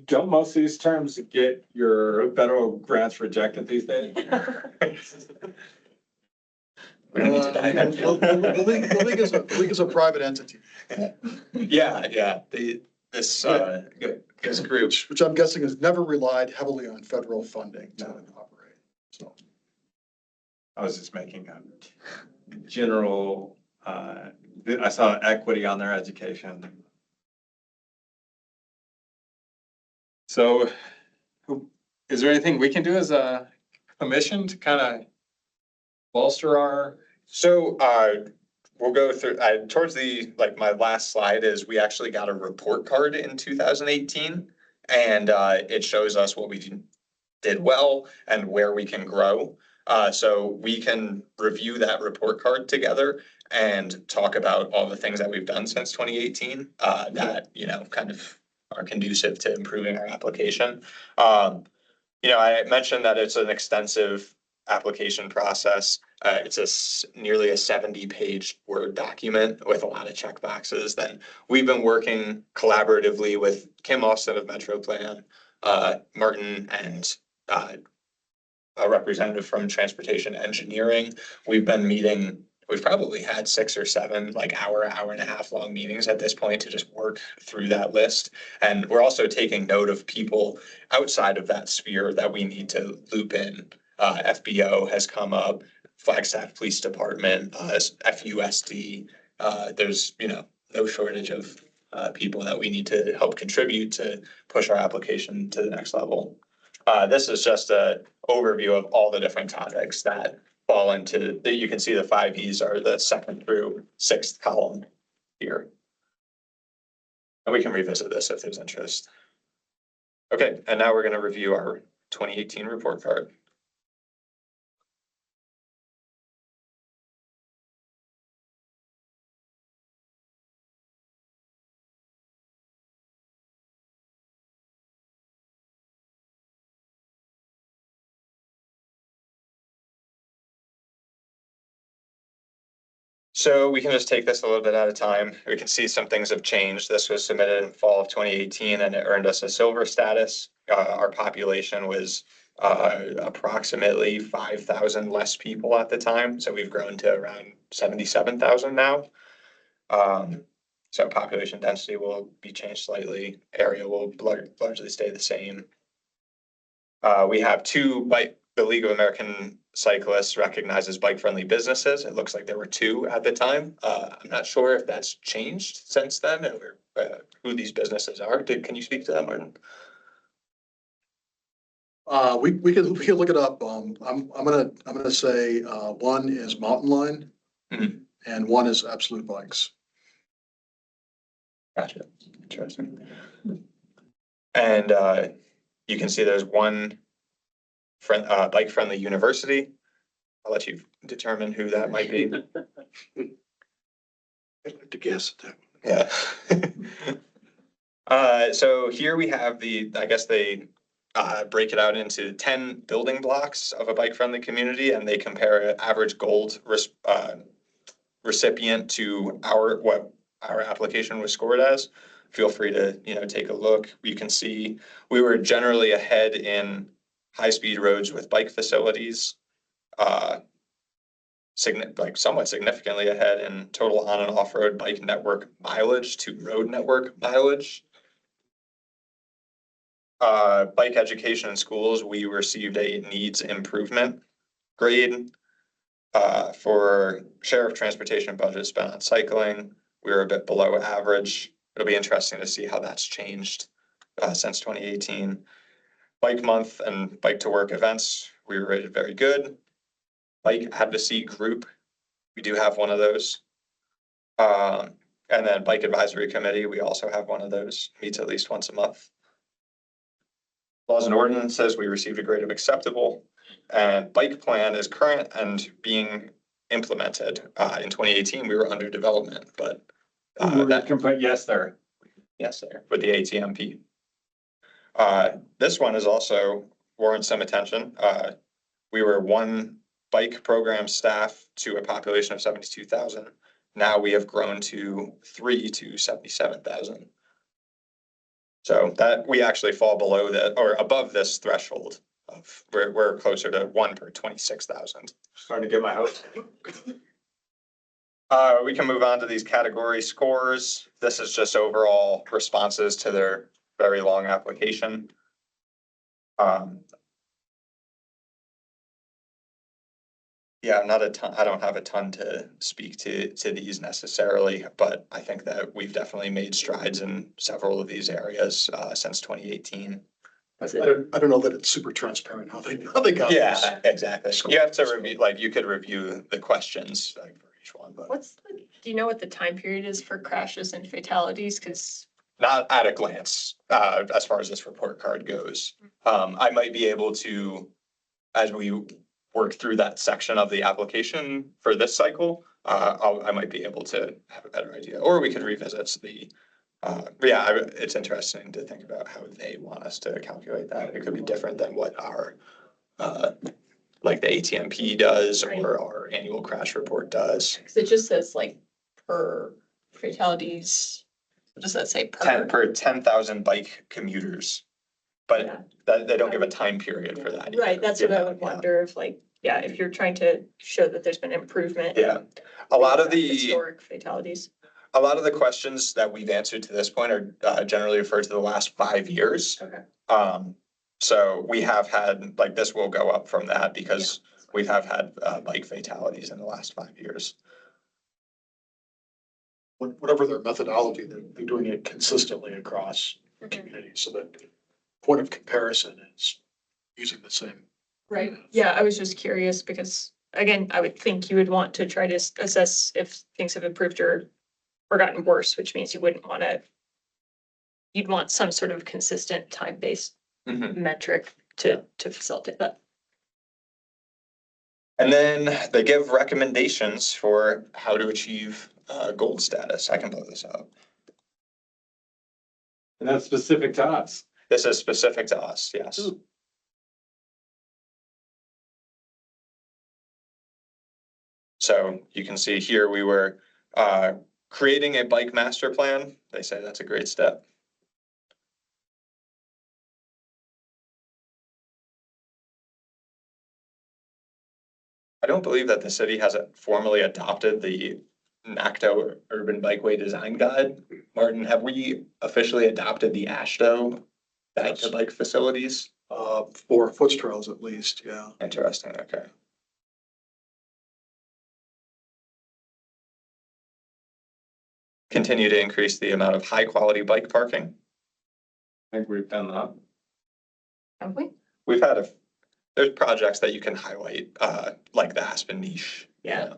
Speaker 1: Don't most of these terms get your federal grants rejected these days?
Speaker 4: We don't need to dive into it.
Speaker 7: The league is a private entity.
Speaker 4: Yeah, this group.
Speaker 7: Which I'm guessing has never relied heavily on federal funding to operate, so.
Speaker 1: I was just making a general, I saw equity on their education. So is there anything we can do as a commission to kind of bolster our?
Speaker 4: So we'll go through, towards my last slide is we actually got a report card in 2018. And it shows us what we did well and where we can grow. So we can review that report card together and talk about all the things that we've done since 2018 that, kind of are conducive to improving our application. I mentioned that it's an extensive application process. It's nearly a 70-page Word document with a lot of check boxes. Then we've been working collaboratively with Kim Austin of Metro Plan, Martin, and a representative from Transportation Engineering. We've been meeting. We've probably had 6 or 7 hour and a half long meetings at this point to just work through that list. And we're also taking note of people outside of that sphere that we need to loop in. FBO has come up, Flagstaff Police Department, FUSD. There's, no shortage of people that we need to help contribute to push our application to the next level. This is just an overview of all the different topics that fall into, you can see the 5 E's are the 2nd through 6th column here. And we can revisit this if there's interest. Okay, and now we're going to review our 2018 report card. So we can just take this a little bit at a time. We can see some things have changed. This was submitted in fall of 2018 and it earned us a silver status. Our population was approximately 5,000 less people at the time. So we've grown to around 77,000 now. So population density will be changed slightly. Area will largely stay the same. We have the League of American Cyclists recognizes bike-friendly businesses. It looks like there were 2 at the time. I'm not sure if that's changed since then or who these businesses are. Can you speak to that, Martin?
Speaker 7: We can look it up. I'm gonna say, one is Mountain Line
Speaker 4: Mhm.
Speaker 7: and one is Absolute Bikes.
Speaker 4: Gotcha. Interesting. And you can see there's one bike friendly university. I'll let you determine who that might be.
Speaker 3: I'd like to guess at that.
Speaker 4: Yeah. So here we have I guess they break it out into 10 building blocks of a bike friendly community, and they compare an average gold recipient to what our application was scored as. Feel free to, take a look. You can see we were generally ahead in high-speed roads with bike facilities. Somewhat significantly ahead in total on and off-road bike network mileage to road network mileage. Bike education in schools, we received a needs improvement grade. For share of transportation budget spent on cycling, we were a bit below average. It'll be interesting to see how that's changed since 2018. Bike month and bike to work events, we were rated very good. Bike advocacy group, we do have one of those. And then bike advisory committee, we also have one of those, meets at least once a month. Laws and ordinances, we received a grade of acceptable. And bike plan is current and being implemented. In 2018, we were under development, but
Speaker 1: That can put yes there.
Speaker 4: yes, sir, with the ATMP. This one is also warrants some attention. We were one bike program staff to a population of 72,000. Now we have grown to 3 to 77,000. So that we actually fall below that or above this threshold of we're closer to 1 per 26,000.
Speaker 1: Starting to get my hopes.
Speaker 4: We can move on to these category scores. This is just overall responses to their very long application. Yeah, not a ton. I don't have a ton to speak to these necessarily, but I think that we've definitely made strides in several of these areas since 2018.
Speaker 7: I don't know that it's super transparent how they got this.
Speaker 4: Yeah, exactly. You have to review, you could review the questions for each one, but
Speaker 2: Do you know what the time period is for crashes and fatalities? Because
Speaker 4: not at a glance, as far as this report card goes. I might be able to, as we work through that section of the application for this cycle, I might be able to have a better idea, or we could revisit it's interesting to think about how they want us to calculate that. It could be different than what our, the ATMP does or our annual crash report does.
Speaker 2: it just says per fatalities. What does that say?
Speaker 4: 10 per 10,000 bike commuters, but
Speaker 2: Yeah.
Speaker 4: that they don't give a time period for that.
Speaker 2: Right, that's what I would
Speaker 4: Yeah.
Speaker 2: wonder if you're trying to show that there's been improvement.
Speaker 4: Yeah, a lot of
Speaker 2: Historic fatalities.
Speaker 4: a lot of the questions that we've answered to this point are generally referred to the last 5 years.
Speaker 2: Okay.
Speaker 4: So we have had, this will go up from that because we have had bike fatalities in the last 5 years.
Speaker 7: Whatever their methodology, they're doing it consistently across communities, so that point of comparison is using the same.
Speaker 2: Right, yeah, I was just curious because, again, I would think you would want to try to assess if things have improved or gotten worse, which means you'd want some sort of consistent time-based metric to facilitate that.
Speaker 4: And then they give recommendations for how to achieve gold status. I can pull this up.
Speaker 1: And that's specific to us.
Speaker 4: This is specific to us, yes. So you can see here we were creating a bike master plan. They say that's a great step. I don't believe that the city has formally adopted the NACTO Urban Bikeway Design Guide. Martin, have we officially adopted the AASHTO bike to bike facilities?
Speaker 7: For foot trails at least, yeah.
Speaker 4: Interesting, okay. Continue to increase the amount of high quality bike parking.
Speaker 1: I think we've done that.
Speaker 2: Have we?
Speaker 4: we've had there's projects that you can highlight, like the Aspen niche.
Speaker 2: Yeah.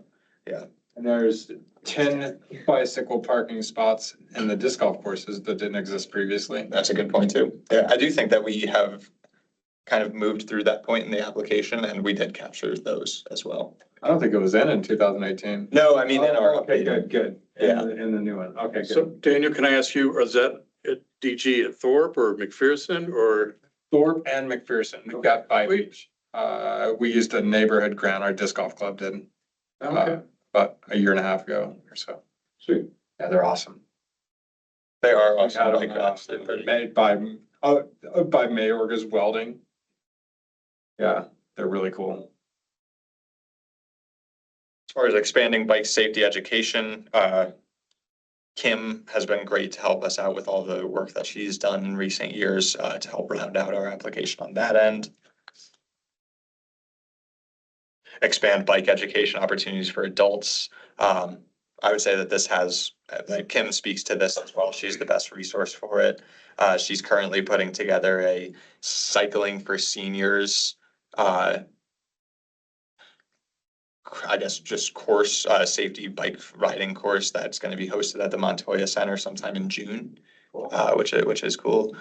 Speaker 1: And there's 10 bicycle parking spots in the disc golf courses that didn't exist previously.
Speaker 4: That's a good point too. Yeah, I do think that we have kind of moved through that point in the application and we did capture those as well.
Speaker 1: I don't think it was in 2018.
Speaker 4: No, I mean, in our.
Speaker 1: Oh, okay, good.
Speaker 4: Yeah.
Speaker 1: In the new one. Okay,
Speaker 3: So
Speaker 1: good.
Speaker 3: Daniel, can I ask you, is that at DG at Thorpe or McPherson or?
Speaker 1: Thorpe and McPherson, we've got 5 each. We used a neighborhood grant, our disc golf club did, about a year and a half ago or so.
Speaker 3: Sweet.
Speaker 1: Yeah, they're awesome.
Speaker 4: They are
Speaker 1: We
Speaker 4: awesome.
Speaker 1: had
Speaker 4: Like,
Speaker 1: them, made by Mayorgas Welding. Yeah, they're really cool.
Speaker 4: As far as expanding bike safety education, Kim has been great to help us out with all the work that she's done in recent years, to help round out our application on that end. Expand bike education opportunities for adults. I would say that this has, like Kim speaks to this as well. She's the best resource for it. She's currently putting together a cycling for seniors, I guess just course, safety bike riding course that's going to be hosted at the Montoya Center sometime in June, which is cool.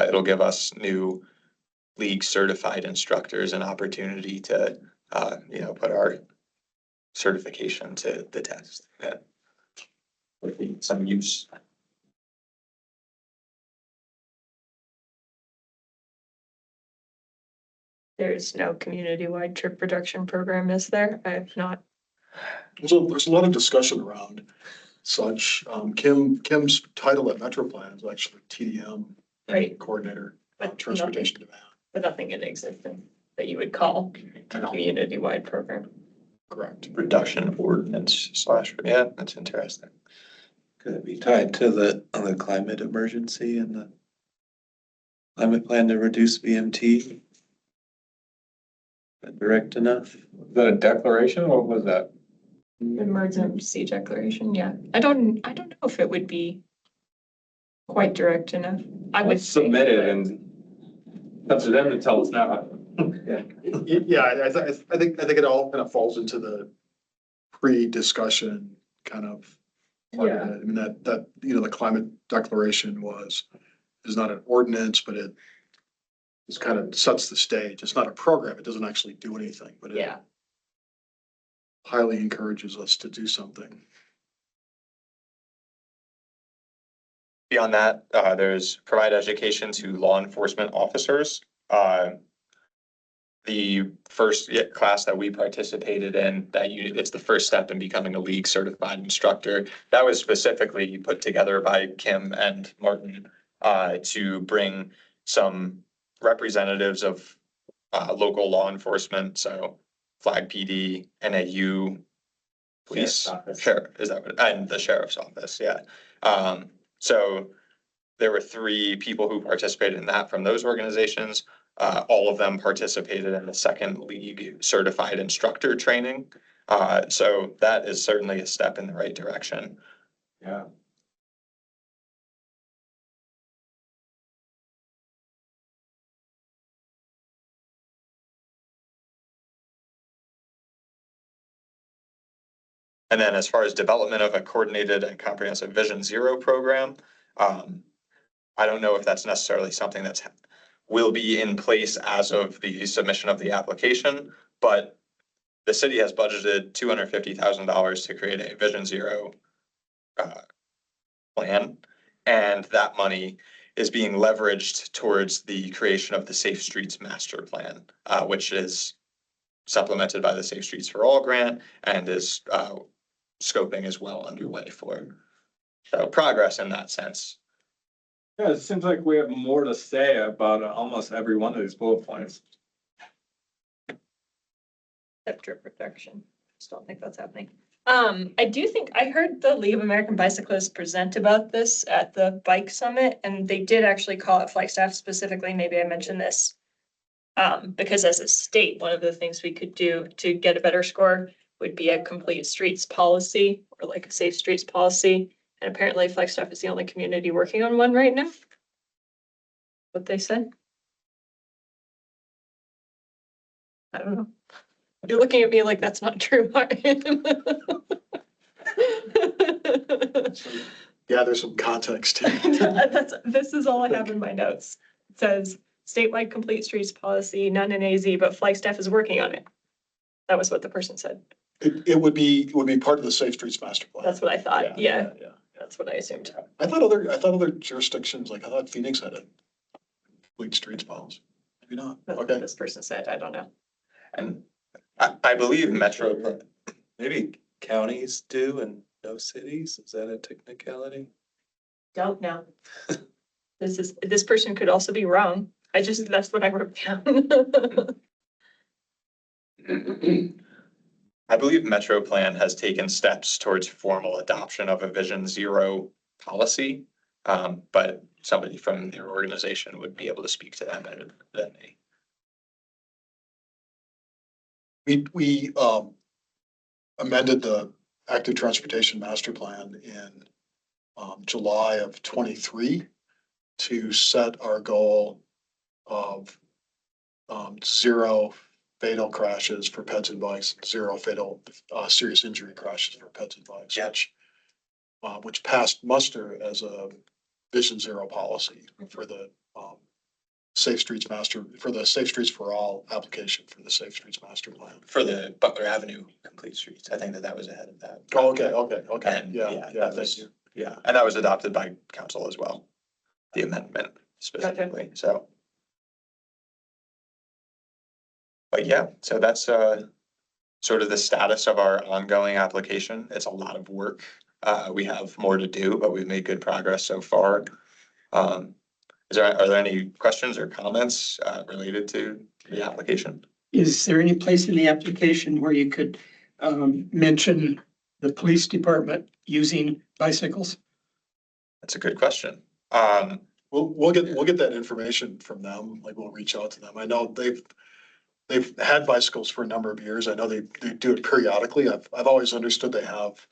Speaker 4: It'll give us new league certified instructors an opportunity to, put our certification to the test. Yeah. Would be some use.
Speaker 2: There's no community-wide trip reduction program, is there? I have not.
Speaker 7: There's a lot of discussion around such. Kim's title at MetroPlan is actually TDM
Speaker 2: Right.
Speaker 7: coordinator,
Speaker 2: But
Speaker 7: transportation demand.
Speaker 2: But nothing in existence that you would call a community-wide program.
Speaker 7: Correct.
Speaker 4: Reduction ordinance / yeah, that's interesting.
Speaker 9: Could it be tied to the climate emergency and the climate plan to reduce VMT? That direct enough?
Speaker 1: Was that a declaration? What was that?
Speaker 2: Emergency declaration, yeah. I don't know if it would be quite direct enough. I would say,
Speaker 1: submit it
Speaker 2: but-
Speaker 1: and up to them to tell us now.
Speaker 7: Yeah, I think it all kind of falls into the pre-discussion kind of. part of
Speaker 2: Yeah.
Speaker 7: it. I mean, that, the climate declaration is not an ordinance, but it just kind of sets the stage. It's not a program. It doesn't actually do anything, but it
Speaker 2: Yeah,
Speaker 7: highly encourages us to do something.
Speaker 4: Beyond that, there's provide education to law enforcement officers. The first class that we participated in, it's the first step in becoming a league certified instructor. That was specifically put together by Kim and Martin, to bring some representatives of local law enforcement, so Flag PD, NAU, police, sheriff, is that what, and the sheriff's office, yeah. So there were 3 people who participated in that from those organizations. All of them participated in the second league certified instructor training. So that is certainly a step in the right direction.
Speaker 1: Yeah.
Speaker 4: And then as far as development of a coordinated and comprehensive Vision Zero program, I don't know if that's necessarily something will be in place as of the submission of the application, but the city has budgeted $250,000 to create a Vision Zero plan, and that money is being leveraged towards the creation of the Safe Streets Master Plan, which is supplemented by the Safe Streets for All grant and is scoping is well underway for. So progress in that sense.
Speaker 1: Yeah, it seems like we have more to say about almost every one of these bullet points.
Speaker 2: except trip reduction. Just don't think that's happening. I do think, I heard the League of American Bicyclists present about this at the bike summit, and they did actually call it Flagstaff specifically. Maybe I mentioned this. Because as a state, one of the things we could do to get a better score would be a complete streets policy or like a safe streets policy. And apparently Flagstaff is the only community working on one right now. What they said. I don't know. You're looking at me like that's not true, Martin.
Speaker 7: Yeah, there's some context here.
Speaker 2: This is all I have in my notes. It says statewide complete streets policy, none in AZ, but Flagstaff is working on it. That was what the person said.
Speaker 7: It would be part of the Safe Streets Master Plan.
Speaker 2: That's what I thought. Yeah,
Speaker 7: Yeah.
Speaker 2: that's what I assumed.
Speaker 7: I thought other jurisdictions, like I thought Phoenix had a complete streets policy. Maybe not.
Speaker 2: That's what
Speaker 7: Okay.
Speaker 2: this person said. I don't know.
Speaker 4: And I believe Metro,
Speaker 9: Maybe counties do and no cities, is that a technicality?
Speaker 2: Don't know. This person could also be wrong. That's what I wrote down.
Speaker 4: I believe Metro Plan has taken steps towards formal adoption of a Vision Zero policy. But somebody from their organization would be able to speak to that better than me.
Speaker 7: We amended the active transportation master plan in July of 23 to set our goal of zero fatal crashes for pets and bikes, zero fatal serious injury crashes for pets and bikes,
Speaker 4: Yeah.
Speaker 7: which passed muster as a Vision Zero policy for the Safe Streets for All application for the Safe Streets Master Plan.
Speaker 4: For the Butler Avenue complete streets, I think that was ahead of that.
Speaker 7: Oh, okay,
Speaker 4: And
Speaker 7: yeah,
Speaker 4: that
Speaker 7: thank
Speaker 4: was,
Speaker 7: you.
Speaker 4: yeah, and that was adopted by council as well, the amendment specifically, so. But yeah, so that's sort of the status of our ongoing application. It's a lot of work. We have more to do, but we've made good progress so far. Are there any questions or comments related to the application?
Speaker 5: Is there any place in the application where you could mention the police department using bicycles?
Speaker 4: That's a good question.
Speaker 7: We'll get that information from them, like we'll reach out to them. I know they've had bicycles for a number of years. I know they do it periodically. I've always understood they have,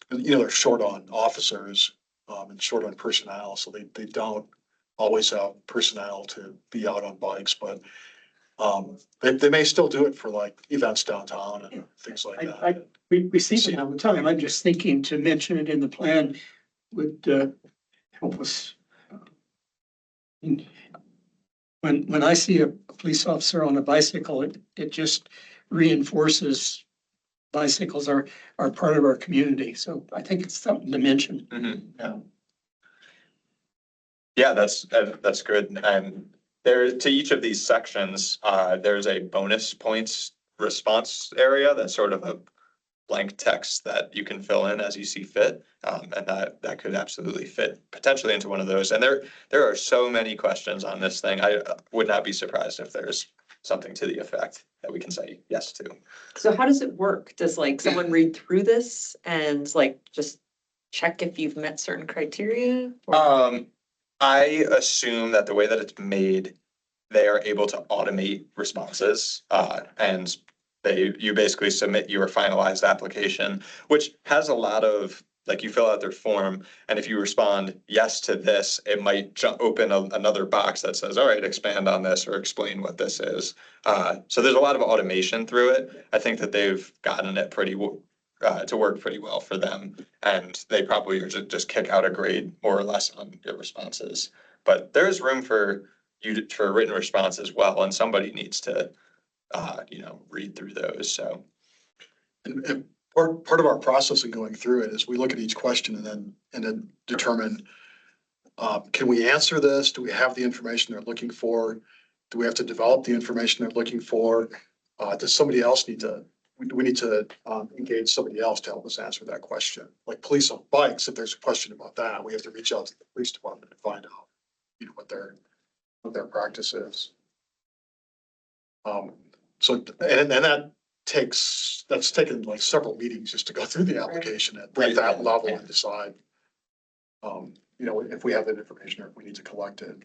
Speaker 7: they're short on officers and short on personnel, so they don't always have personnel to be out on bikes, but they may still do it for like events downtown and things like that.
Speaker 5: We see it all the time. I'm just thinking to mention it in the plan would help us. When I see a police officer on a bicycle, it just reinforces bicycles are part of our community. So I think it's something to mention.
Speaker 4: Yeah. Yeah, that's good. And there, to each of these sections, there's a bonus points response area that's sort of a blank text that you can fill in as you see fit. And that could absolutely fit potentially into one of those. And there are so many questions on this thing. I would not be surprised if there's something to the effect that we can say yes to.
Speaker 8: So how does it work? Does like someone read through this and like just check if you've met certain criteria?
Speaker 4: I assume that the way that it's made, they are able to automate responses, and you basically submit your finalized application, which has a lot of, like, you fill out their form, and if you respond yes to this, it might open another box that says, all right, expand on this or explain what this is. So there's a lot of automation through it. I think that they've gotten it to work pretty well for them, and they probably just kick out a grade more or less on your responses. But there is room for a written response as well, and somebody needs to read through those. So,
Speaker 7: And part of our process in going through it is we look at each question and then determine, can we answer this? Do we have the information they're looking for? Do we have to develop the information they're looking for? Does somebody else we need to engage somebody else to help us answer that question? Like police on bikes, if there's a question about that, we have to reach out to the police department and find out, what their practice is. So, and that's taken like several meetings just to go through the application at that level and decide, if we have that information or if we need to collect it.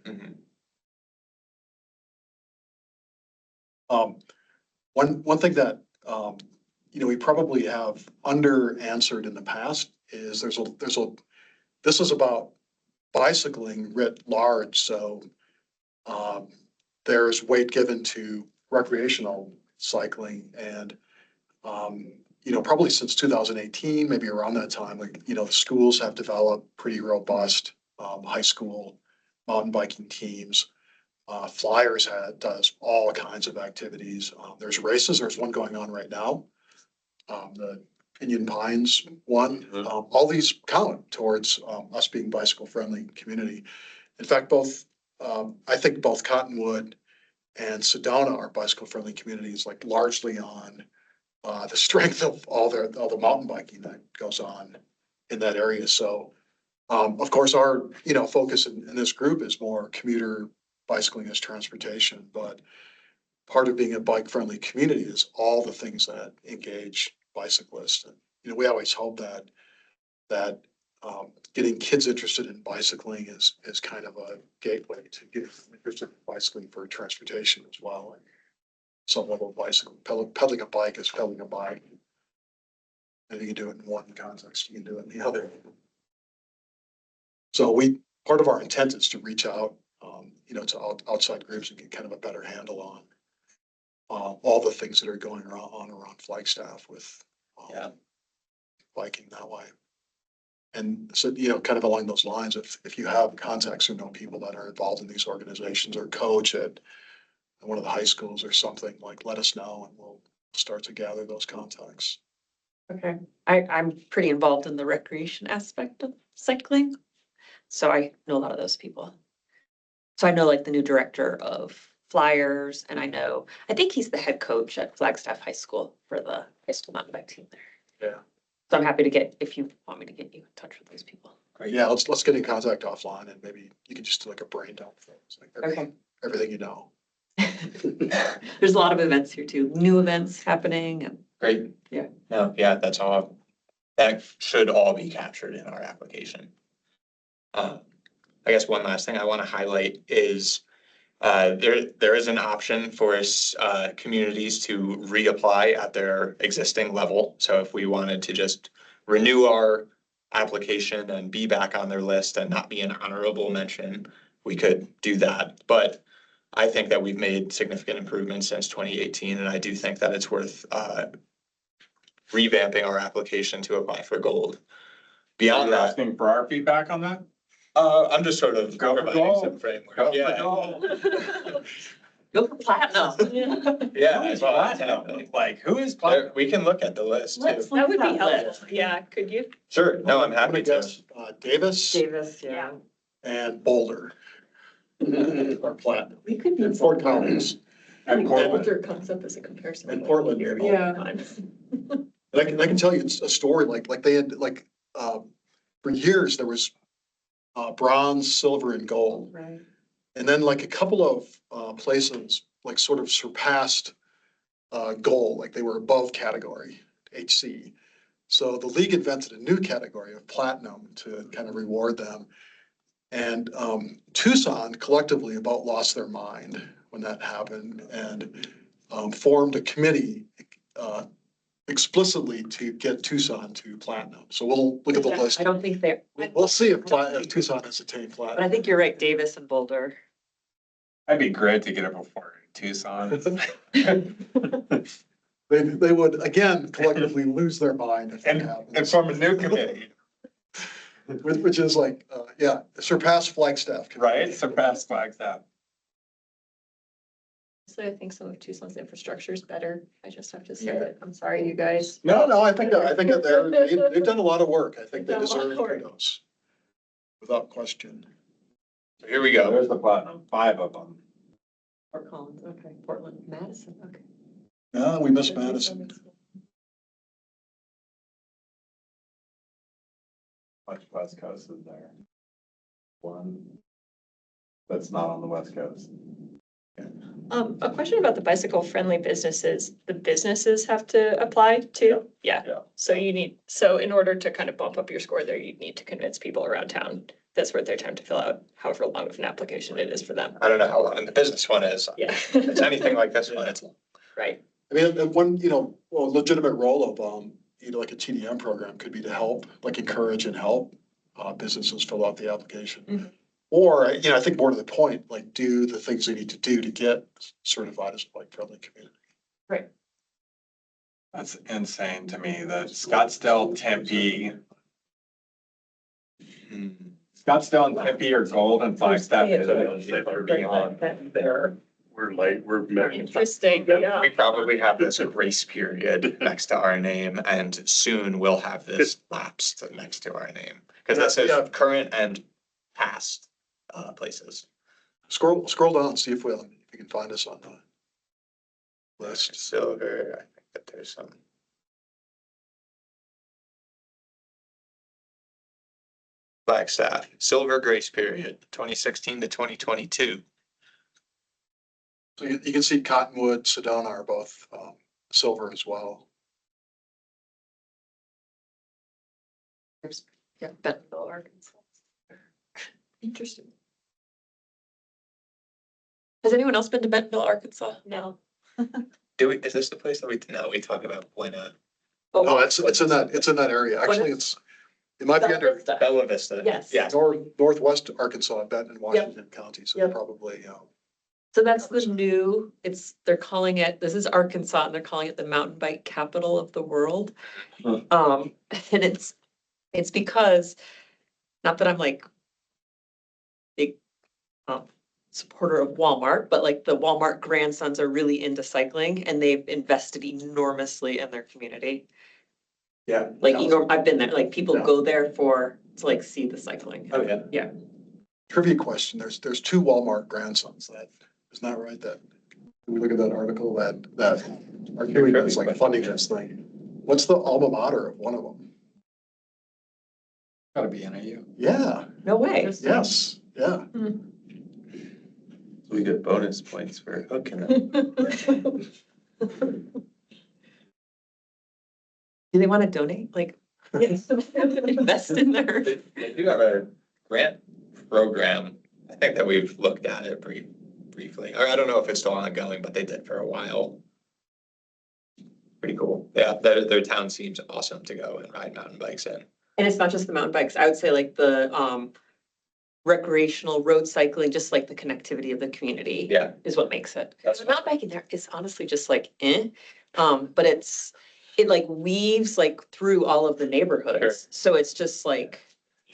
Speaker 7: One thing that, we probably have under answered in the past is this is about bicycling writ large. So, there's weight given to recreational cycling and, you know, probably since 2018, maybe around that time, like, you know, the schools have developed pretty robust, high school mountain biking teams. Flyers does all kinds of activities. There's races. There's one going on right now. The Pinyon Pines one. All these count towards us being bicycle friendly community. In fact, I think both Cottonwood and Sedona are bicycle friendly communities, like largely on the strength of all the mountain biking that goes on in that area. So, of course, our, you know, focus in this group is more commuter bicycling as transportation, but part of being a bike friendly community is all the things that engage bicyclists. And, you know, we always hope that getting kids interested in bicycling is kind of a gateway to get them interested in bicycling for transportation as well. And some level of bicycle, pedaling a bike is pedaling a bike. And you can do it in one context, you can do it in the other. So part of our intent is to reach out, you know, to outside groups and get kind of a better handle on all the things that are going around Flagstaff with biking that way. And so, you know, kind of along those lines, if you have contacts who know people that are involved in these organizations or coach at one of the high schools or something, like, let us know and we'll start to gather those contacts.
Speaker 8: Okay, I'm pretty involved in the recreation aspect of cycling, so I know a lot of those people. So I know like the new director of Flyers, and I think he's the head coach at Flagstaff High School for the high school mountain bike team there.
Speaker 7: Yeah.
Speaker 8: So I'm happy to if you want me to get you in touch with those people.
Speaker 7: Yeah, let's get in contact offline and maybe you can just do like a brain dump for us, like everything you know.
Speaker 8: There's a lot of events here too, new events happening and.
Speaker 4: Great.
Speaker 8: Yeah.
Speaker 4: No, yeah, that should all be captured in our application. I guess one last thing I want to highlight is there is an option for communities to reapply at their existing level. So if we wanted to just renew our application and be back on their list and not be an honorable mention, we could do that. But I think that we've made significant improvements since 2018, and I do think that it's worth revamping our application to apply for gold. Beyond
Speaker 1: You're
Speaker 4: that,
Speaker 1: asking for our feedback on that?
Speaker 4: I'm just sort of
Speaker 1: Go for
Speaker 4: providing
Speaker 1: gold.
Speaker 4: some framework.
Speaker 1: Go for
Speaker 4: Yeah.
Speaker 1: gold.
Speaker 8: Go for platinum.
Speaker 4: Yeah,
Speaker 1: Who is
Speaker 4: well,
Speaker 1: platinum? Like, who is platinum?
Speaker 4: we can look at the list too.
Speaker 2: That would be
Speaker 8: That list.
Speaker 2: helpful. Yeah, could you?
Speaker 4: Sure, no, I'm happy to.
Speaker 7: guess Davis
Speaker 8: Davis,
Speaker 2: Yeah.
Speaker 7: and Boulder are platinum.
Speaker 8: We could be.
Speaker 7: And Fort Collins.
Speaker 1: And Portland.
Speaker 2: Boulder comes up as a comparison.
Speaker 7: And Portland.
Speaker 8: Yeah.
Speaker 7: And I can tell you a story like they had for years there was bronze, silver, and gold.
Speaker 8: Right.
Speaker 7: And then like a couple of places like sort of surpassed gold, like they were above category HC. So the league invented a new category of platinum to kind of reward them. And Tucson collectively about lost their mind when that happened and formed a committee explicitly to get Tucson to platinum. So we'll look at the list.
Speaker 8: I don't think
Speaker 7: We'll see if Tucson has attained
Speaker 8: but I
Speaker 7: platinum.
Speaker 8: think you're right, Davis and Boulder.
Speaker 1: That'd be great to get it before Tucson.
Speaker 7: They would, again, collectively lose their mind if that
Speaker 1: And
Speaker 7: happens.
Speaker 1: form a new committee,
Speaker 7: Which is like, surpass Flagstaff.
Speaker 1: right? Surpass Flagstaff.
Speaker 2: So I think some of Tucson's infrastructure is better. I just have to say that. I'm sorry, you guys.
Speaker 7: No, I think that they've done a lot of work. I think they
Speaker 2: They've done a lot of
Speaker 7: deserve
Speaker 2: work.
Speaker 7: kudos. Without question.
Speaker 4: So here we go.
Speaker 1: There's the platinum, 5 of them.
Speaker 8: Fort Collins, okay, Portland, Madison, okay.
Speaker 7: No, we missed Madison.
Speaker 1: Much West Coast is there. One that's not on the West Coast.
Speaker 2: A question about the bicycle friendly businesses. The businesses have to apply too? Yeah.
Speaker 1: Yeah.
Speaker 2: So in order to kind of bump up your score there, you need to convince people around town that's worth their time to fill out however long of an application it is for them.
Speaker 4: I don't know how long the business one is.
Speaker 2: Yeah.
Speaker 4: If it's anything like this one, it's long.
Speaker 2: Right.
Speaker 7: I mean, one, legitimate role of, like a TDM program could be to help, like encourage and help businesses fill out the application.
Speaker 2: Mhm.
Speaker 7: Or, you know, I think more to the point, like do the things they need to do to get certified as a bike-friendly community.
Speaker 1: That's insane to me that Scottsdale, Tempe. Scottsdale and Tempe are gold and Flagstaff is.
Speaker 3: We're late, we're.
Speaker 2: Interesting, yeah.
Speaker 4: We probably have this grace period next to our name, and soon we'll have this lapsed next to our name. Because that says
Speaker 7: Yeah.
Speaker 4: current and past places.
Speaker 7: Scroll down, see if you can find us on the list.
Speaker 4: Silver, I think that there's some. Flagstaff, silver grace period, 2016 to 2022.
Speaker 7: So you can see Cottonwood, Sedona are both silver as well.
Speaker 8: Yeah, Bentonville, Arkansas.
Speaker 2: Interesting.
Speaker 8: Has anyone else been to Bentonville, Arkansas?
Speaker 2: No.
Speaker 4: Is this the place that we talk about Buena?
Speaker 7: No, it's in that area. Actually, it might be under
Speaker 4: Bella Vista.
Speaker 8: Yes.
Speaker 4: Yeah.
Speaker 7: northwest Arkansas, Benton and Washington counties, so
Speaker 8: Yep.
Speaker 7: probably,
Speaker 8: So that's the new, they're calling it, this is Arkansas, and they're calling it the mountain bike capital of the world. And it's because, not that I'm like big supporter of Walmart, but like the Walmart grandsons are really into cycling and they've invested enormously in their community.
Speaker 4: Yeah.
Speaker 8: Like, I've been there, like people go there to like see the cycling.
Speaker 4: Oh, yeah.
Speaker 8: Yeah.
Speaker 7: trivia question. There's two Walmart grandsons isn't that right? That, when we look at that article that are doing this, like funding this thing. What's the alma mater of one of them?
Speaker 1: Gotta be NAU.
Speaker 7: Yeah,
Speaker 8: No way.
Speaker 7: yes, yeah.
Speaker 9: We get bonus points for hooking it.
Speaker 8: Do they want to donate? Like, invest in their.
Speaker 4: They do have a grant program. I think that we've looked at it briefly, or I don't know if it's still ongoing, but they did for a while. Pretty cool. Yeah, their town seems awesome to go and ride mountain bikes in.
Speaker 8: And it's not just the mountain bikes. I would say like the recreational road cycling, just like the connectivity of the community.
Speaker 4: Yeah.
Speaker 8: Is what makes it.
Speaker 4: That's
Speaker 8: The mountain biking there is honestly just like, but it like weaves like through all of the neighborhoods.
Speaker 4: Sure.
Speaker 8: So it's just like.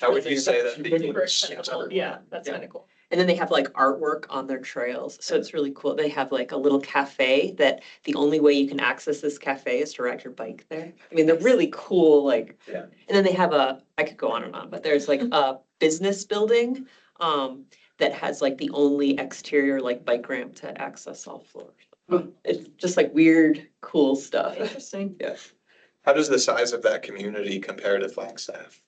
Speaker 4: How would you say that?
Speaker 2: Yeah, that's
Speaker 8: Yeah.
Speaker 2: kind of cool.
Speaker 8: And then they have like artwork on their trails. So it's really cool. They have like a little cafe that the only way you can access this cafe is to ride your bike there. I mean, they're really cool, like.
Speaker 4: Yeah.
Speaker 8: And then they have I could go on and on, but there's like a business building that has like the only exterior like bike ramp to access all floors. It's just like weird, cool stuff.
Speaker 2: Interesting.
Speaker 8: Yeah.
Speaker 4: How does the size of that community compare to Flagstaff?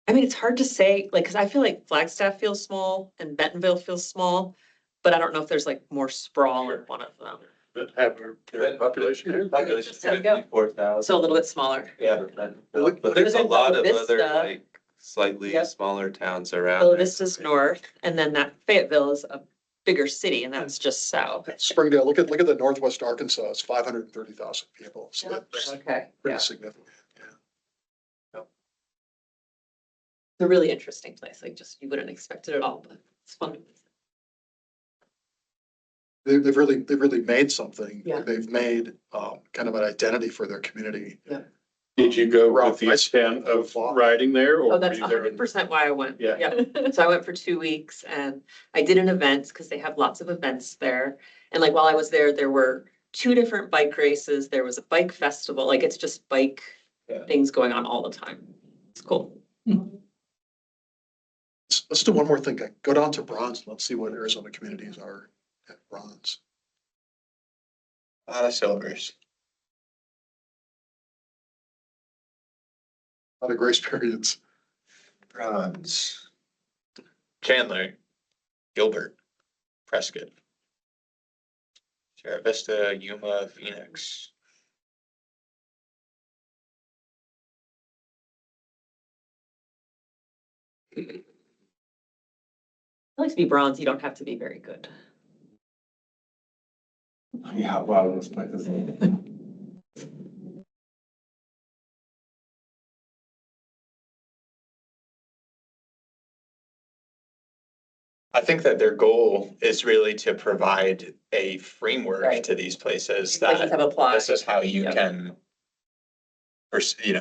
Speaker 8: I mean, it's hard to say, like, cause I feel like Flagstaff feels small and Bentonville feels small, but I don't know if there's like more sprawl in one of them.
Speaker 3: That have their population here.
Speaker 9: Population's
Speaker 8: There we go.
Speaker 9: 54,000.
Speaker 8: So a little bit smaller.
Speaker 4: Yeah.
Speaker 9: But there's a lot of
Speaker 8: Bella
Speaker 9: other
Speaker 8: Vista.
Speaker 9: like slightly
Speaker 8: Yep.
Speaker 9: smaller towns around.
Speaker 8: Bella
Speaker 9: there.
Speaker 8: Vista's north, and then that Fayetteville is a bigger city, and that's just south.
Speaker 7: Springdale, look at the northwest Arkansas, it's 530,000 people, so that's
Speaker 8: Okay,
Speaker 7: pretty
Speaker 8: yeah,
Speaker 7: significant, yeah.
Speaker 8: it's a really interesting place, like just, you wouldn't expect it at all, but it's fun.
Speaker 7: They've really made something.
Speaker 8: Yeah.
Speaker 7: They've made kind of an identity for their community.
Speaker 3: Did you go
Speaker 7: Rob,
Speaker 3: with the
Speaker 7: I-
Speaker 3: intent of riding there or?
Speaker 8: Oh, that's
Speaker 3: were you there-
Speaker 8: 100% why I went.
Speaker 3: Yeah.
Speaker 8: So I went for 2 weeks and I did an event because they have lots of events there. And like while I was there, there were 2 different bike races. There was a bike festival, like it's just bike
Speaker 4: Yeah.
Speaker 8: things going on all the time. It's cool.
Speaker 7: Let's do one more thing. Go down to bronze. Let's see what Arizona communities are at bronze.
Speaker 4: A lot of silvers.
Speaker 7: A lot of grace periods.
Speaker 4: Bronze. Chandler, Gilbert, Prescott, Sierra Vista, Yuma, Phoenix.
Speaker 8: I like to be bronze, you don't have to be very good.
Speaker 1: Yeah, a lot of those places.
Speaker 4: I think that their goal is really to provide a framework
Speaker 8: Right.
Speaker 4: to these places
Speaker 8: Places
Speaker 4: that
Speaker 8: have applied.
Speaker 4: this is how you
Speaker 8: Yep.
Speaker 4: can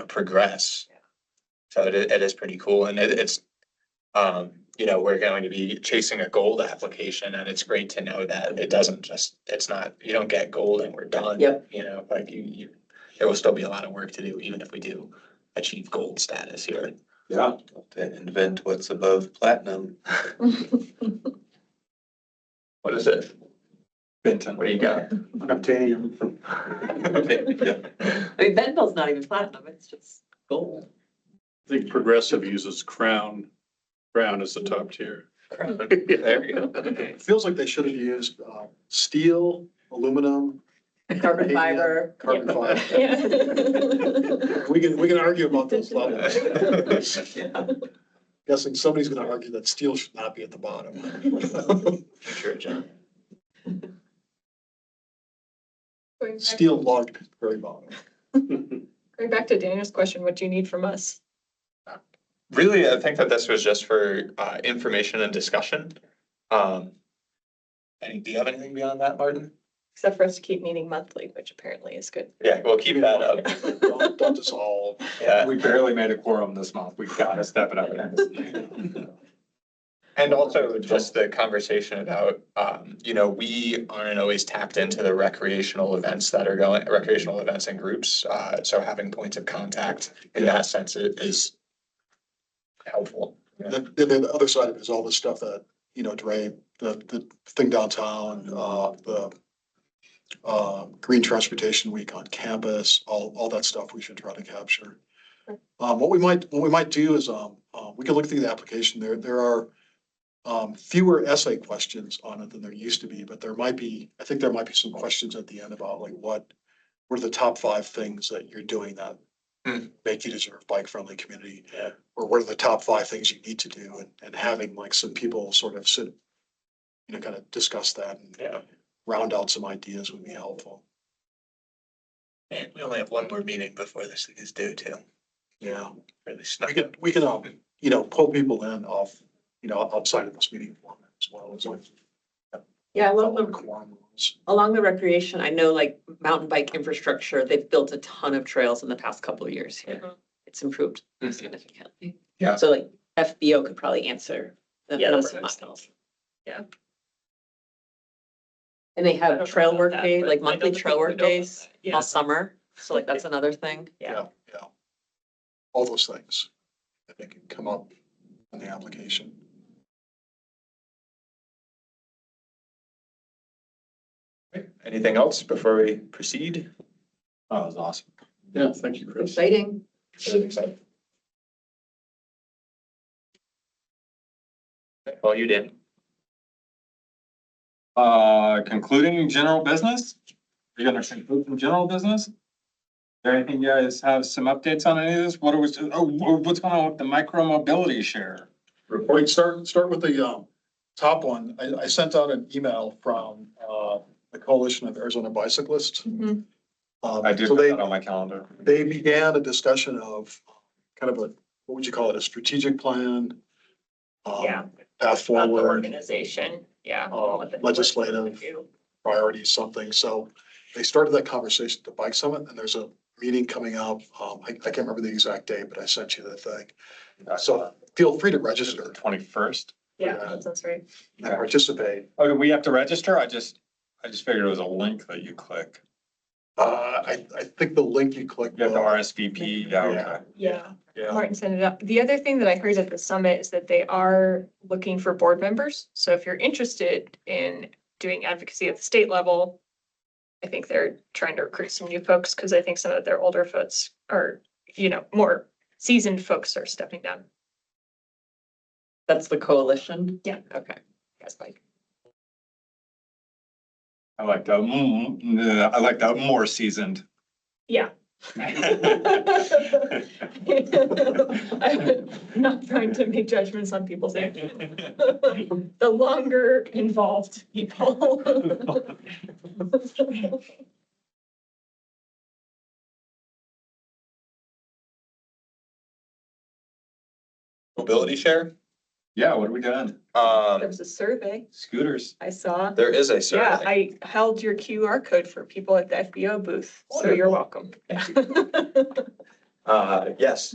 Speaker 4: progress.
Speaker 8: Yeah.
Speaker 4: So it is pretty cool, and it's, we're going to be chasing a gold application, and it's great to know that it doesn't just, it's not, you don't get gold and we're done.
Speaker 8: Yep.
Speaker 4: Like there will still be a lot of work to do, even if we do achieve gold status here.
Speaker 1: Yeah.
Speaker 9: To invent what's above platinum.
Speaker 4: What is it?
Speaker 1: Benton.
Speaker 4: What do you got?
Speaker 7: Titanium.
Speaker 8: I mean, Bentonville's not even platinum, it's just gold.
Speaker 3: I think Progressive uses Crown as the top tier.
Speaker 4: There you go.
Speaker 7: It feels like they should have used steel, aluminum,
Speaker 8: Carbon
Speaker 7: vanadium,
Speaker 8: fiber.
Speaker 7: carbon fiber.
Speaker 2: Yeah.
Speaker 7: We can argue about those levels.
Speaker 8: Yeah.
Speaker 7: Guessing somebody's gonna argue that steel should not be at the bottom.
Speaker 4: Sure, John.
Speaker 7: Steel logged at the very bottom.
Speaker 2: Going back to Daniel's question, what do you need from us?
Speaker 4: Really, I think that this was just for information and discussion. Do you have anything beyond that, Martin?
Speaker 2: Except for us to keep meeting monthly, which apparently is good.
Speaker 4: Yeah, we'll keep that up.
Speaker 7: Don't dissolve.
Speaker 4: Yeah,
Speaker 1: We barely made a quorum this month. We've got to step it up.
Speaker 4: and also just the conversation about, we aren't always tapped into the recreational events and groups. So having points of contact in that sense is helpful.
Speaker 7: The other side of it is all the stuff that, Dre, the thing downtown, the Green Transportation Week on campus, all that stuff we should try to capture. What we might do is, we can look through the application. There are fewer essay questions on it than there used to be, but I think there might be some questions at the end about like what are the top 5 things that you're doing that make you deserve bike-friendly community?
Speaker 4: Yeah.
Speaker 7: Or what are the top 5 things you need to do, and having like some people sort of sit, kind of discuss that and
Speaker 4: Yeah.
Speaker 7: round out some ideas would be helpful.
Speaker 4: And we only have one more meeting before this thing is due too.
Speaker 7: Yeah.
Speaker 4: Really snuck.
Speaker 7: We can, pull people in off, outside of this meeting format as well. As like
Speaker 8: Yeah,
Speaker 7: quorum rules.
Speaker 8: along the recreation, I know like mountain bike infrastructure, they've built a ton of trails in the past couple of years here.
Speaker 2: Mhm.
Speaker 8: It's improved
Speaker 4: Mhm.
Speaker 8: significantly.
Speaker 1: Yeah.
Speaker 8: So like FBO could probably answer the
Speaker 2: Yeah,
Speaker 8: number
Speaker 2: that's
Speaker 8: of
Speaker 2: what I was
Speaker 8: miles.
Speaker 2: Yeah.
Speaker 8: And they
Speaker 2: I don't know
Speaker 8: have trail
Speaker 2: about
Speaker 8: work
Speaker 2: that,
Speaker 8: days,
Speaker 2: but
Speaker 8: like
Speaker 2: I know
Speaker 8: monthly
Speaker 2: the
Speaker 8: trail
Speaker 2: people who
Speaker 8: work
Speaker 2: know about
Speaker 8: days
Speaker 2: that. Yeah.
Speaker 8: all summer. So like that's another thing.
Speaker 2: Yeah.
Speaker 7: Yeah. All those things that they can come up in the application.
Speaker 4: Anything else before we proceed?
Speaker 1: That was awesome.
Speaker 3: Yeah, thank you, Chris.
Speaker 8: Exciting.
Speaker 4: Really excited. Well, you did.
Speaker 1: Concluding general business? Are you gonna conclude some general business? Is there anything you guys have some updates on any of this? What's going on with the micro mobility share?
Speaker 7: Reporting, start with the top one. I sent out an email from the Coalition of Arizona Bicyclists.
Speaker 2: Mhm.
Speaker 1: I do
Speaker 7: So
Speaker 1: put
Speaker 7: they,
Speaker 1: that on my calendar.
Speaker 7: they began a discussion of kind of what would you call it, a strategic plan?
Speaker 2: Yeah.
Speaker 7: Path
Speaker 2: About the
Speaker 7: forward,
Speaker 2: organization, yeah. what the-
Speaker 7: legislative. Priorities, something. So they started that conversation at the Bike Summit, and there's a meeting coming up. I can't remember the exact date, but I sent you the thing. So feel free to register
Speaker 1: 21st.
Speaker 2: Yeah, that sounds right.
Speaker 7: and participate.
Speaker 1: Oh, do we have to register? I just figured it was a link that you click.
Speaker 7: I think the link you click.
Speaker 1: You have to RSVP. Yeah, okay.
Speaker 2: Yeah.
Speaker 7: Yeah.
Speaker 2: Martin sent it up. The other thing that I heard at the summit is that they are looking for board members. So if you're interested in doing advocacy at the state level, I think they're trying to recruit some new folks because I think some of their older folks are, more seasoned folks are stepping down.
Speaker 8: That's the coalition?
Speaker 2: Yeah.
Speaker 8: Okay.
Speaker 2: Guys, like,
Speaker 1: I like that. I like that more seasoned.
Speaker 2: yeah. I'm not trying to make judgments on people's age. The longer involved people.
Speaker 4: Mobility share?
Speaker 1: Yeah, what are we doing?
Speaker 2: There was a survey
Speaker 1: Scooters.
Speaker 2: I saw.
Speaker 4: There is a
Speaker 2: Yeah,
Speaker 4: survey.
Speaker 2: I held your QR code for people at the FBO booth, so you're welcome.
Speaker 4: Yes,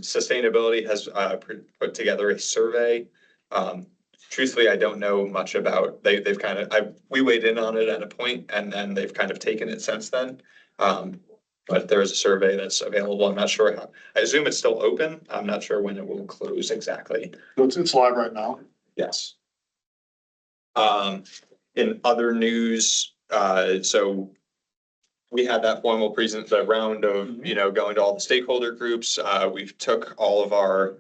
Speaker 4: sustainability has put together a survey. Truthfully, I don't know much about, they've kind of, we weighed in on it at a point and then they've kind of taken it since then. But there is a survey that's available. I'm not sure how, I assume it's still open. I'm not sure when it will close exactly.
Speaker 7: So it's live right now.
Speaker 4: Yes. In other news, so we had that formal the round of, going to all the stakeholder groups. We've took all of our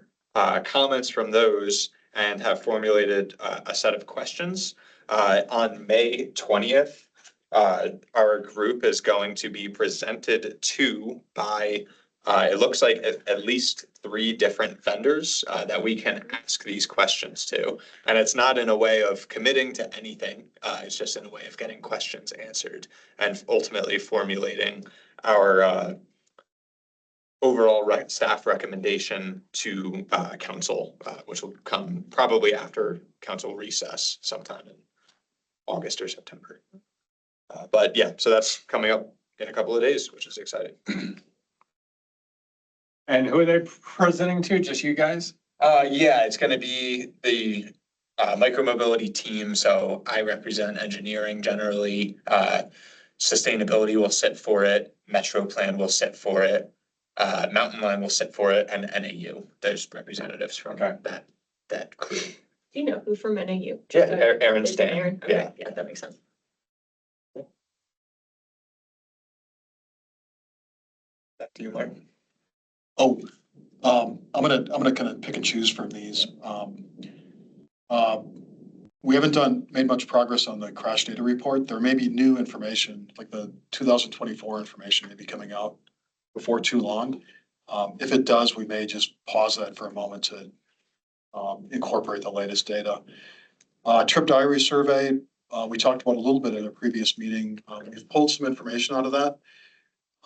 Speaker 4: comments from those and have formulated a set of questions. On May 20th, our group is going to be presented to by, it looks like at least 3 different vendors that we can ask these questions to. And it's not in a way of committing to anything. It's just in a way of getting questions answered and ultimately formulating our overall staff recommendation to council, which will come probably after council recess sometime in August or September. But yeah, so that's coming up in a couple of days, which is exciting.
Speaker 1: And who are they presenting to? Just you guys?
Speaker 4: Yeah, it's gonna be the micromobility team, so I represent engineering generally. Sustainability will sit for it, Metro Plan will sit for it, Mountain Line will sit for it, and NAU. There's representatives from that crew.
Speaker 2: Do you know who from NAU?
Speaker 4: Yeah, Aaron Stan.
Speaker 2: Aaron, okay, yeah, that makes sense.
Speaker 4: Back to you, Martin.
Speaker 7: Oh, I'm gonna kind of pick and choose from these. We haven't made much progress on the crash data report. There may be new information, like the 2024 information may be coming out before too long. If it does, we may just pause that for a moment to incorporate the latest data. Trip diary survey, we talked about a little bit at a previous meeting. We've pulled some information out of that.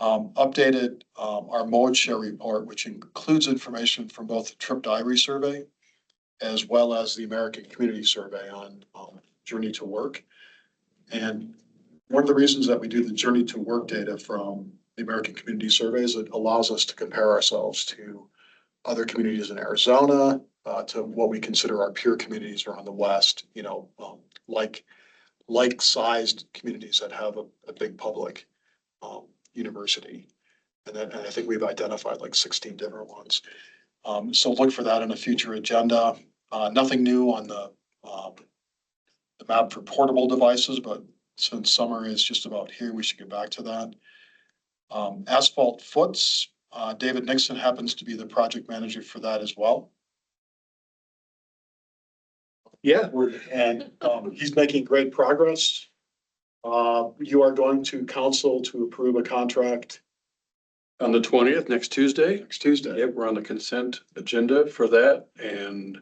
Speaker 7: Updated our mode share report, which includes information from both the trip diary survey as well as the American Community Survey on journey to work. And one of the reasons that we do the journey to work data from the American Community Survey is it allows us to compare ourselves to other communities in Arizona, to what we consider our peer communities around the West, like-sized communities that have a big public university. And I think we've identified like 16 different ones. So look for that in a future agenda. Nothing new on the map for portable devices, but since summer is just about here, we should get back to that. Asphalt foots, David Nixon happens to be the project manager for that as well. Yeah, he's making great progress. You are going to council to approve a contract
Speaker 3: On the 20th, next Tuesday.
Speaker 7: next Tuesday.
Speaker 3: Yep, we're on the consent agenda for that, and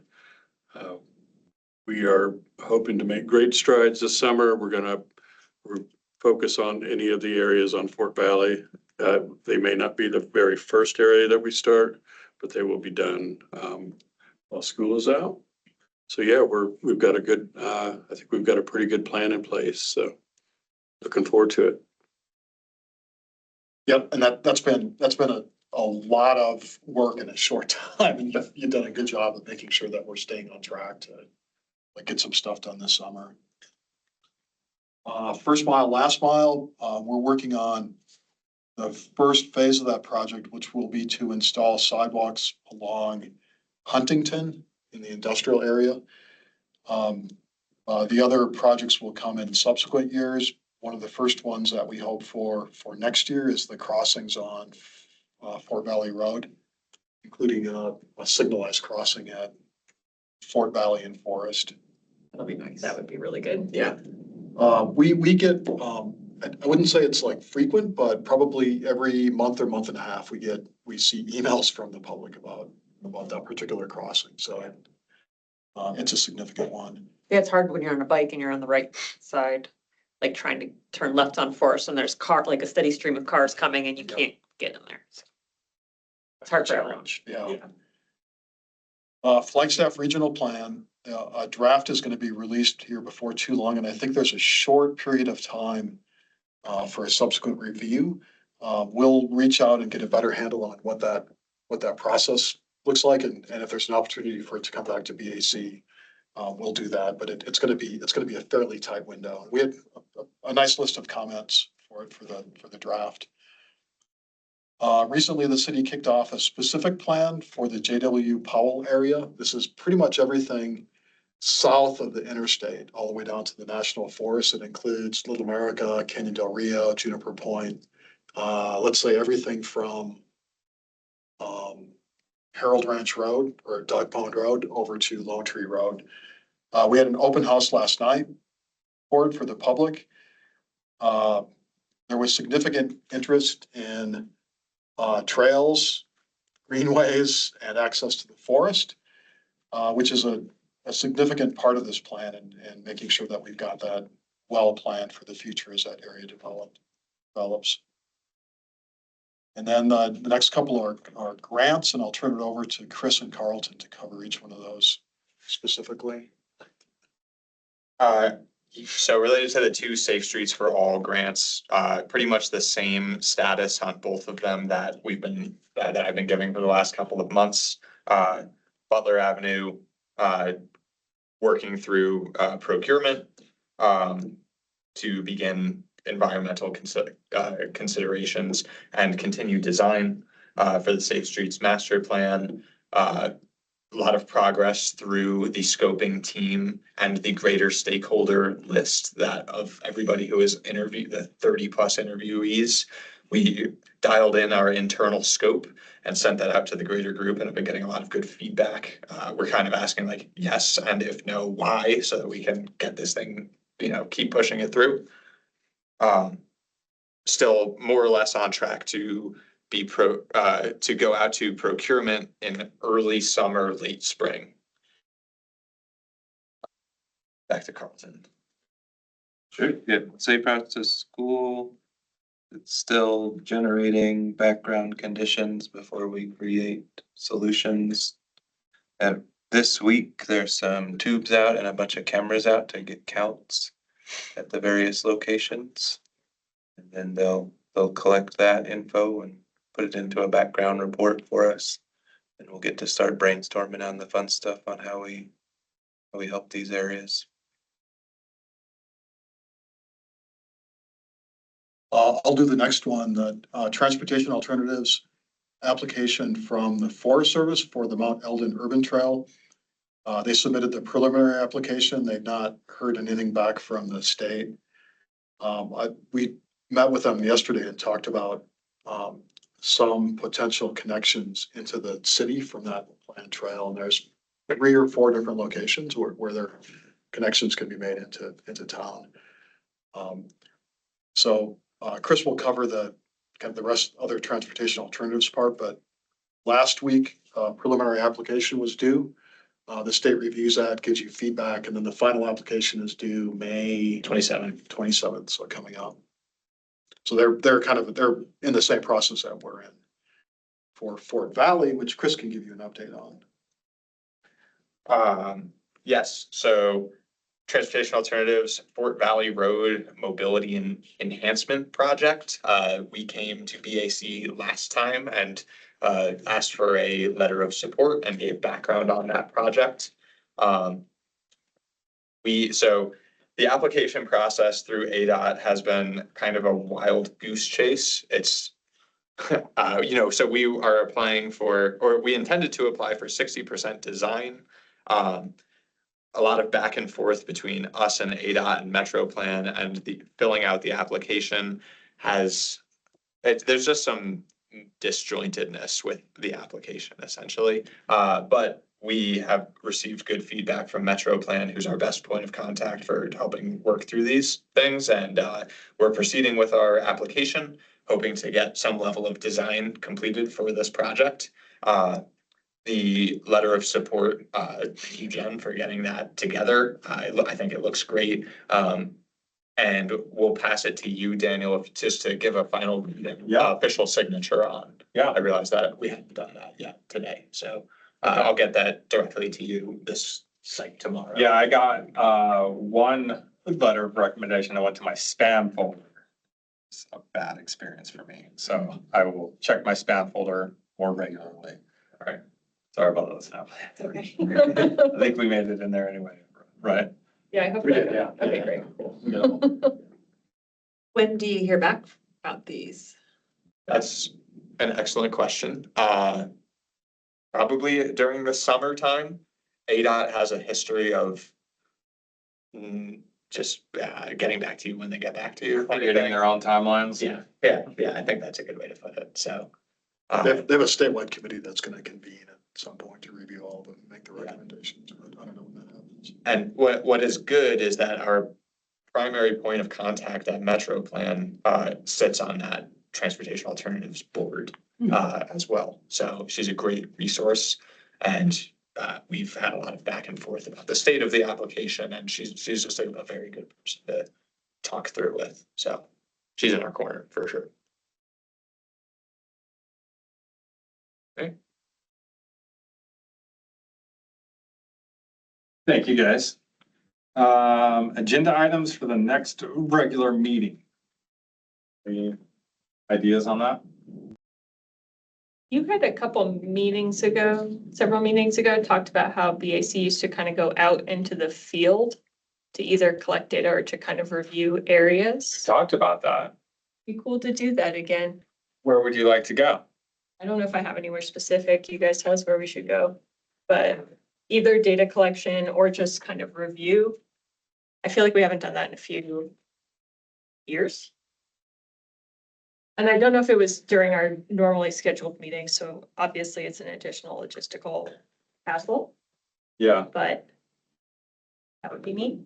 Speaker 3: we are hoping to make great strides this summer. We're focus on any of the areas on Fort Valley. They may not be the very first area that we start, but they will be done while school is out. So yeah, we've got a good, I think we've got a pretty good plan in place. So looking forward to it.
Speaker 7: Yep, and that's been a lot of work in a short time, and you've done a good job of making sure that we're staying on track to get some stuff done this summer. First mile, last mile, we're working on the first phase of that project, which will be to install sidewalks along Huntington in the industrial area. The other projects will come in subsequent years. One of the first ones that we hope for next year is the crossings on Fort Valley Road, including a signalized crossing at Fort Valley and Forest.
Speaker 2: That'll be nice. That would be really good.
Speaker 7: Yeah. We get, I wouldn't say it's like frequent, but probably every month or month and a half, we see emails from the public about that particular crossing. So it's a significant one.
Speaker 8: Yeah, it's hard when you're on a bike and you're on the right side, like trying to turn left on Forest and there's like a steady stream of cars coming and you can't get in there. So it's hard for everyone.
Speaker 7: Yeah. Flagstaff Regional Plan, a draft is gonna be released here before too long, and I think there's a short period of time for a subsequent review. We'll reach out and get a better handle on what that process looks like, and if there's an opportunity for it to come back to BAC, we'll do that, but it's gonna be a fairly tight window. We had a nice list of comments for it, for the draft. Recently, the city kicked off a specific plan for the JW Powell area. This is pretty much everything south of the interstate, all the way down to the national forest. It includes Little America, Canyon del Rio, Juniper Point. Let's say everything from Harold Ranch Road or Dog Pond Road over to Lone Tree Road. We had an open house last night for the public. There was significant interest in trails, greenways, and access to the forest, which is a significant part of this plan, and making sure that we've got that well planned for the future as that area develops. And then the next couple are grants, and I'll turn it over to Chris and Carlton to cover each one of those specifically.
Speaker 4: So related to the two Safe Streets for All grants, pretty much the same status on both of them that I've been giving for the last couple of months. Butler Avenue, working through procurement to begin environmental considerations and continue design for the Safe Streets Master Plan. A lot of progress through the scoping team and the greater stakeholder list that of everybody who is interviewed, the 30+ interviewees. We dialed in our internal scope and sent that out to the greater group, and have been getting a lot of good feedback. We're kind of asking like, yes, and if no, why, so that we can get this thing, keep pushing it through. Still more or less on track to to go out to procurement in early summer, late spring. Back to Carlton.
Speaker 9: Sure, yeah, safe routes to school. It's still generating background conditions before we create solutions. This week, there's some tubes out and a bunch of cameras out to get counts at the various locations. And then they'll collect that info and put it into a background report for us. And we'll get to start brainstorming on the fun stuff on how we help these areas.
Speaker 7: I'll do the next one, the transportation alternatives application from the Forest Service for the Mount Eldon Urban Trail. They submitted the preliminary application. They've not heard anything back from the state. We met with them yesterday and talked about some potential connections into the city from that planned trail. And there's 3 or 4 different locations where their connections can be made into town. So Chris will cover the rest other transportation alternatives part, but last week, preliminary application was due. The state reviews that, gives you feedback, and then the final application is due May 27th, so coming up. So they're in the same process that we're in for Fort Valley, which Chris can give you an update on.
Speaker 4: Yes, so transportation alternatives, Fort Valley Road Mobility and Enhancement Project. We came to BAC last time and asked for a letter of support and gave background on that project. The application process through ADOT has been kind of a wild goose chase. It's, so we are applying for, or we intended to apply for 60% design. A lot of back and forth between us and ADOT and Metro Plan, and the filling out the application there's just some disjointedness with the application essentially. But we have received good feedback from Metro Plan, who's our best point of contact for helping work through these things. And we're proceeding with our application, hoping to get some level of design completed for this project. The letter of support, thank you, Jen, for getting that together. I think it looks great. And we'll pass it to you, Daniel, just to give a final official signature on.
Speaker 1: Yeah.
Speaker 4: I realized that we hadn't done that yet today. So I'll get that directly to you this site tomorrow.
Speaker 1: Yeah, I got, one letter of recommendation that went to my spam folder. It's a bad experience for me, so I will check my spam folder more regularly. All right, sorry about those now.
Speaker 2: It's okay.
Speaker 1: I think we made it in there anyway, right?
Speaker 2: Yeah, I hope
Speaker 1: We
Speaker 2: so.
Speaker 1: did, yeah.
Speaker 2: Okay, great.
Speaker 8: When do you hear back about these?
Speaker 4: That's an excellent question. Probably during the summertime. ADOT has a history of just getting back to you when they get back to you.
Speaker 1: Creating their own timelines.
Speaker 4: Yeah, I think that's a good way to put it, so.
Speaker 7: They have a statewide committee that's gonna convene at some point to review all of them and make the recommendations, but I don't know when that happens.
Speaker 4: And what is good is that our primary point of contact at Metro Plan sits on that Transportation Alternatives Board as well. So she's a great resource, and we've had a lot of back and forth about the state of the application, and she's just a very good person to talk through with. So she's in our corner for sure.
Speaker 1: Thank you, guys. Agenda items for the next regular meeting. Any ideas on that?
Speaker 2: You had a couple meetings ago, several meetings ago, talked about how BAC used to kind of go out into the field to either collect data or to kind of review areas.
Speaker 1: Talked about that.
Speaker 2: Be cool to do that again.
Speaker 1: Where would you like to go?
Speaker 2: I don't know if I have anywhere specific. You guys tell us where we should go. But either data collection or just kind of review. I feel like we haven't done that in a few years. And I don't know if it was during our normally scheduled meetings, so obviously it's an additional logistical hassle,
Speaker 1: Yeah,
Speaker 2: but that would be neat.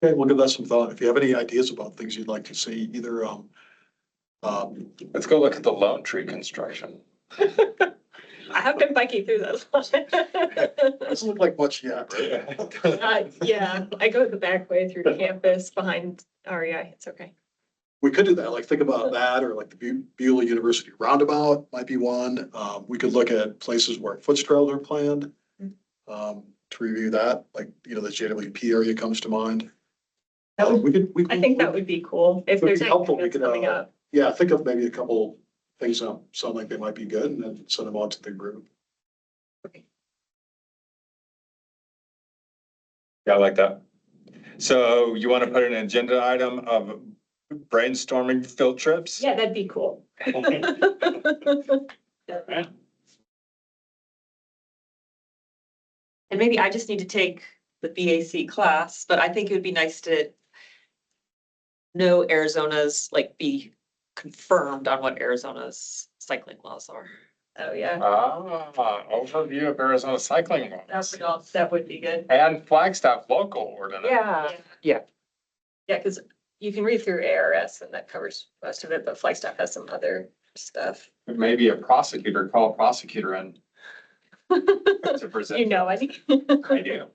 Speaker 7: Okay, we'll give that some thought. If you have any ideas about things you'd like to see, either,
Speaker 1: let's go look at the Lone Tree construction.
Speaker 2: I have been biking through those.
Speaker 7: doesn't look like much yet.
Speaker 2: Yeah, I go the back way through campus behind REI. It's okay.
Speaker 7: We could do that, like think about that, or like the Beulah University roundabout might be one. We could look at places where foot trails are planned. To review that, like, the JWP area comes to mind.
Speaker 2: That would,
Speaker 7: We
Speaker 2: I think that would be cool if
Speaker 7: Would
Speaker 2: there's
Speaker 7: be helpful. We
Speaker 2: anything
Speaker 7: could,
Speaker 2: that's coming up.
Speaker 7: Yeah, think of maybe a couple things that sound like they might be good and then send them on to the group.
Speaker 1: Yeah, I like that. So you want to put an agenda item of brainstorming field trips?
Speaker 2: Yeah, that'd be cool.
Speaker 8: And maybe I just need to take the BAC class, but I think it would be nice to know Arizona's, like, be confirmed on what Arizona's cycling laws are.
Speaker 2: Oh, yeah.
Speaker 1: Overview of Arizona cycling laws.
Speaker 2: That would be good.
Speaker 1: And Flagstaff local ordinance.
Speaker 8: Yeah.
Speaker 2: Yeah, because you can read through ARS and that covers most of it, but Flagstaff has some other stuff.
Speaker 1: Maybe a prosecutor, call a prosecutor in. To present.
Speaker 2: You know any?
Speaker 1: I do.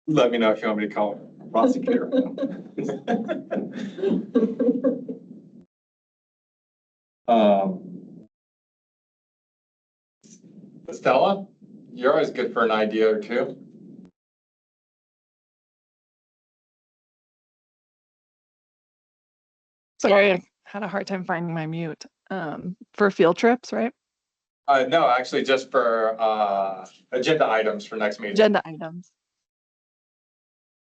Speaker 1: Let me know if you want me to call a prosecutor. Stella, you're always good for an idea or two.
Speaker 6: Sorry, I had a hard time finding my mute. For field trips, right?
Speaker 1: No, actually just for, agenda items for next meeting.
Speaker 6: Agenda items.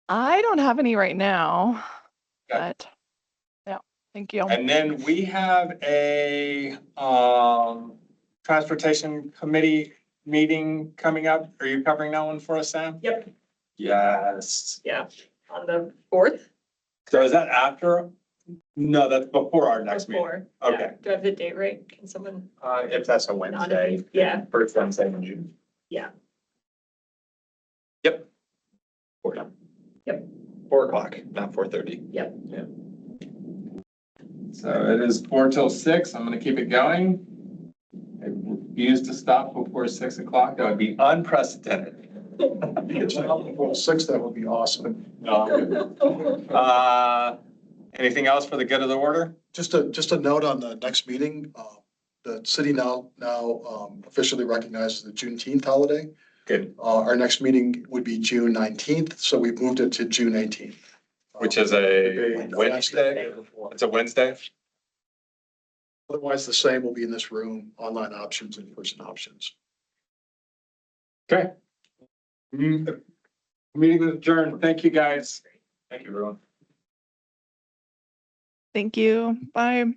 Speaker 6: I don't have any right now,
Speaker 1: Okay.
Speaker 6: but yeah, thank you.
Speaker 1: And then we have a, transportation committee meeting coming up. Are you covering that one for us, Sam?
Speaker 2: Yep,
Speaker 1: Yes.
Speaker 2: yeah, on the 4th.
Speaker 1: So is that after? No, that's before our next meeting.
Speaker 2: Before.
Speaker 1: Okay.
Speaker 2: Yeah. Do I have the date right? Can someone?
Speaker 4: If that's a Wednesday.
Speaker 2: Yeah.
Speaker 4: First Wednesday in June.
Speaker 2: Yeah.
Speaker 4: Yep.
Speaker 2: Yep.
Speaker 4: 4 o'clock, not 4:30.
Speaker 2: Yep.
Speaker 1: So it is 4 till 6. I'm gonna keep it going. I refuse to stop before 6 o'clock. That would be unprecedented.
Speaker 7: Before 6, that would be awesome.
Speaker 1: Anything else for the good of the order?
Speaker 7: Just a note on the next meeting, the city now officially recognizes the Juneteenth holiday.
Speaker 1: Good,
Speaker 7: Our next meeting would be June 19th, so we've moved it to June 18th.
Speaker 1: which is a Wednesday. It's a Wednesday.
Speaker 7: Otherwise, the same will be in this room, online options and in-person options.
Speaker 1: Okay. Meeting is adjourned. Thank you, guys. Thank you, everyone.
Speaker 6: Thank you. Bye.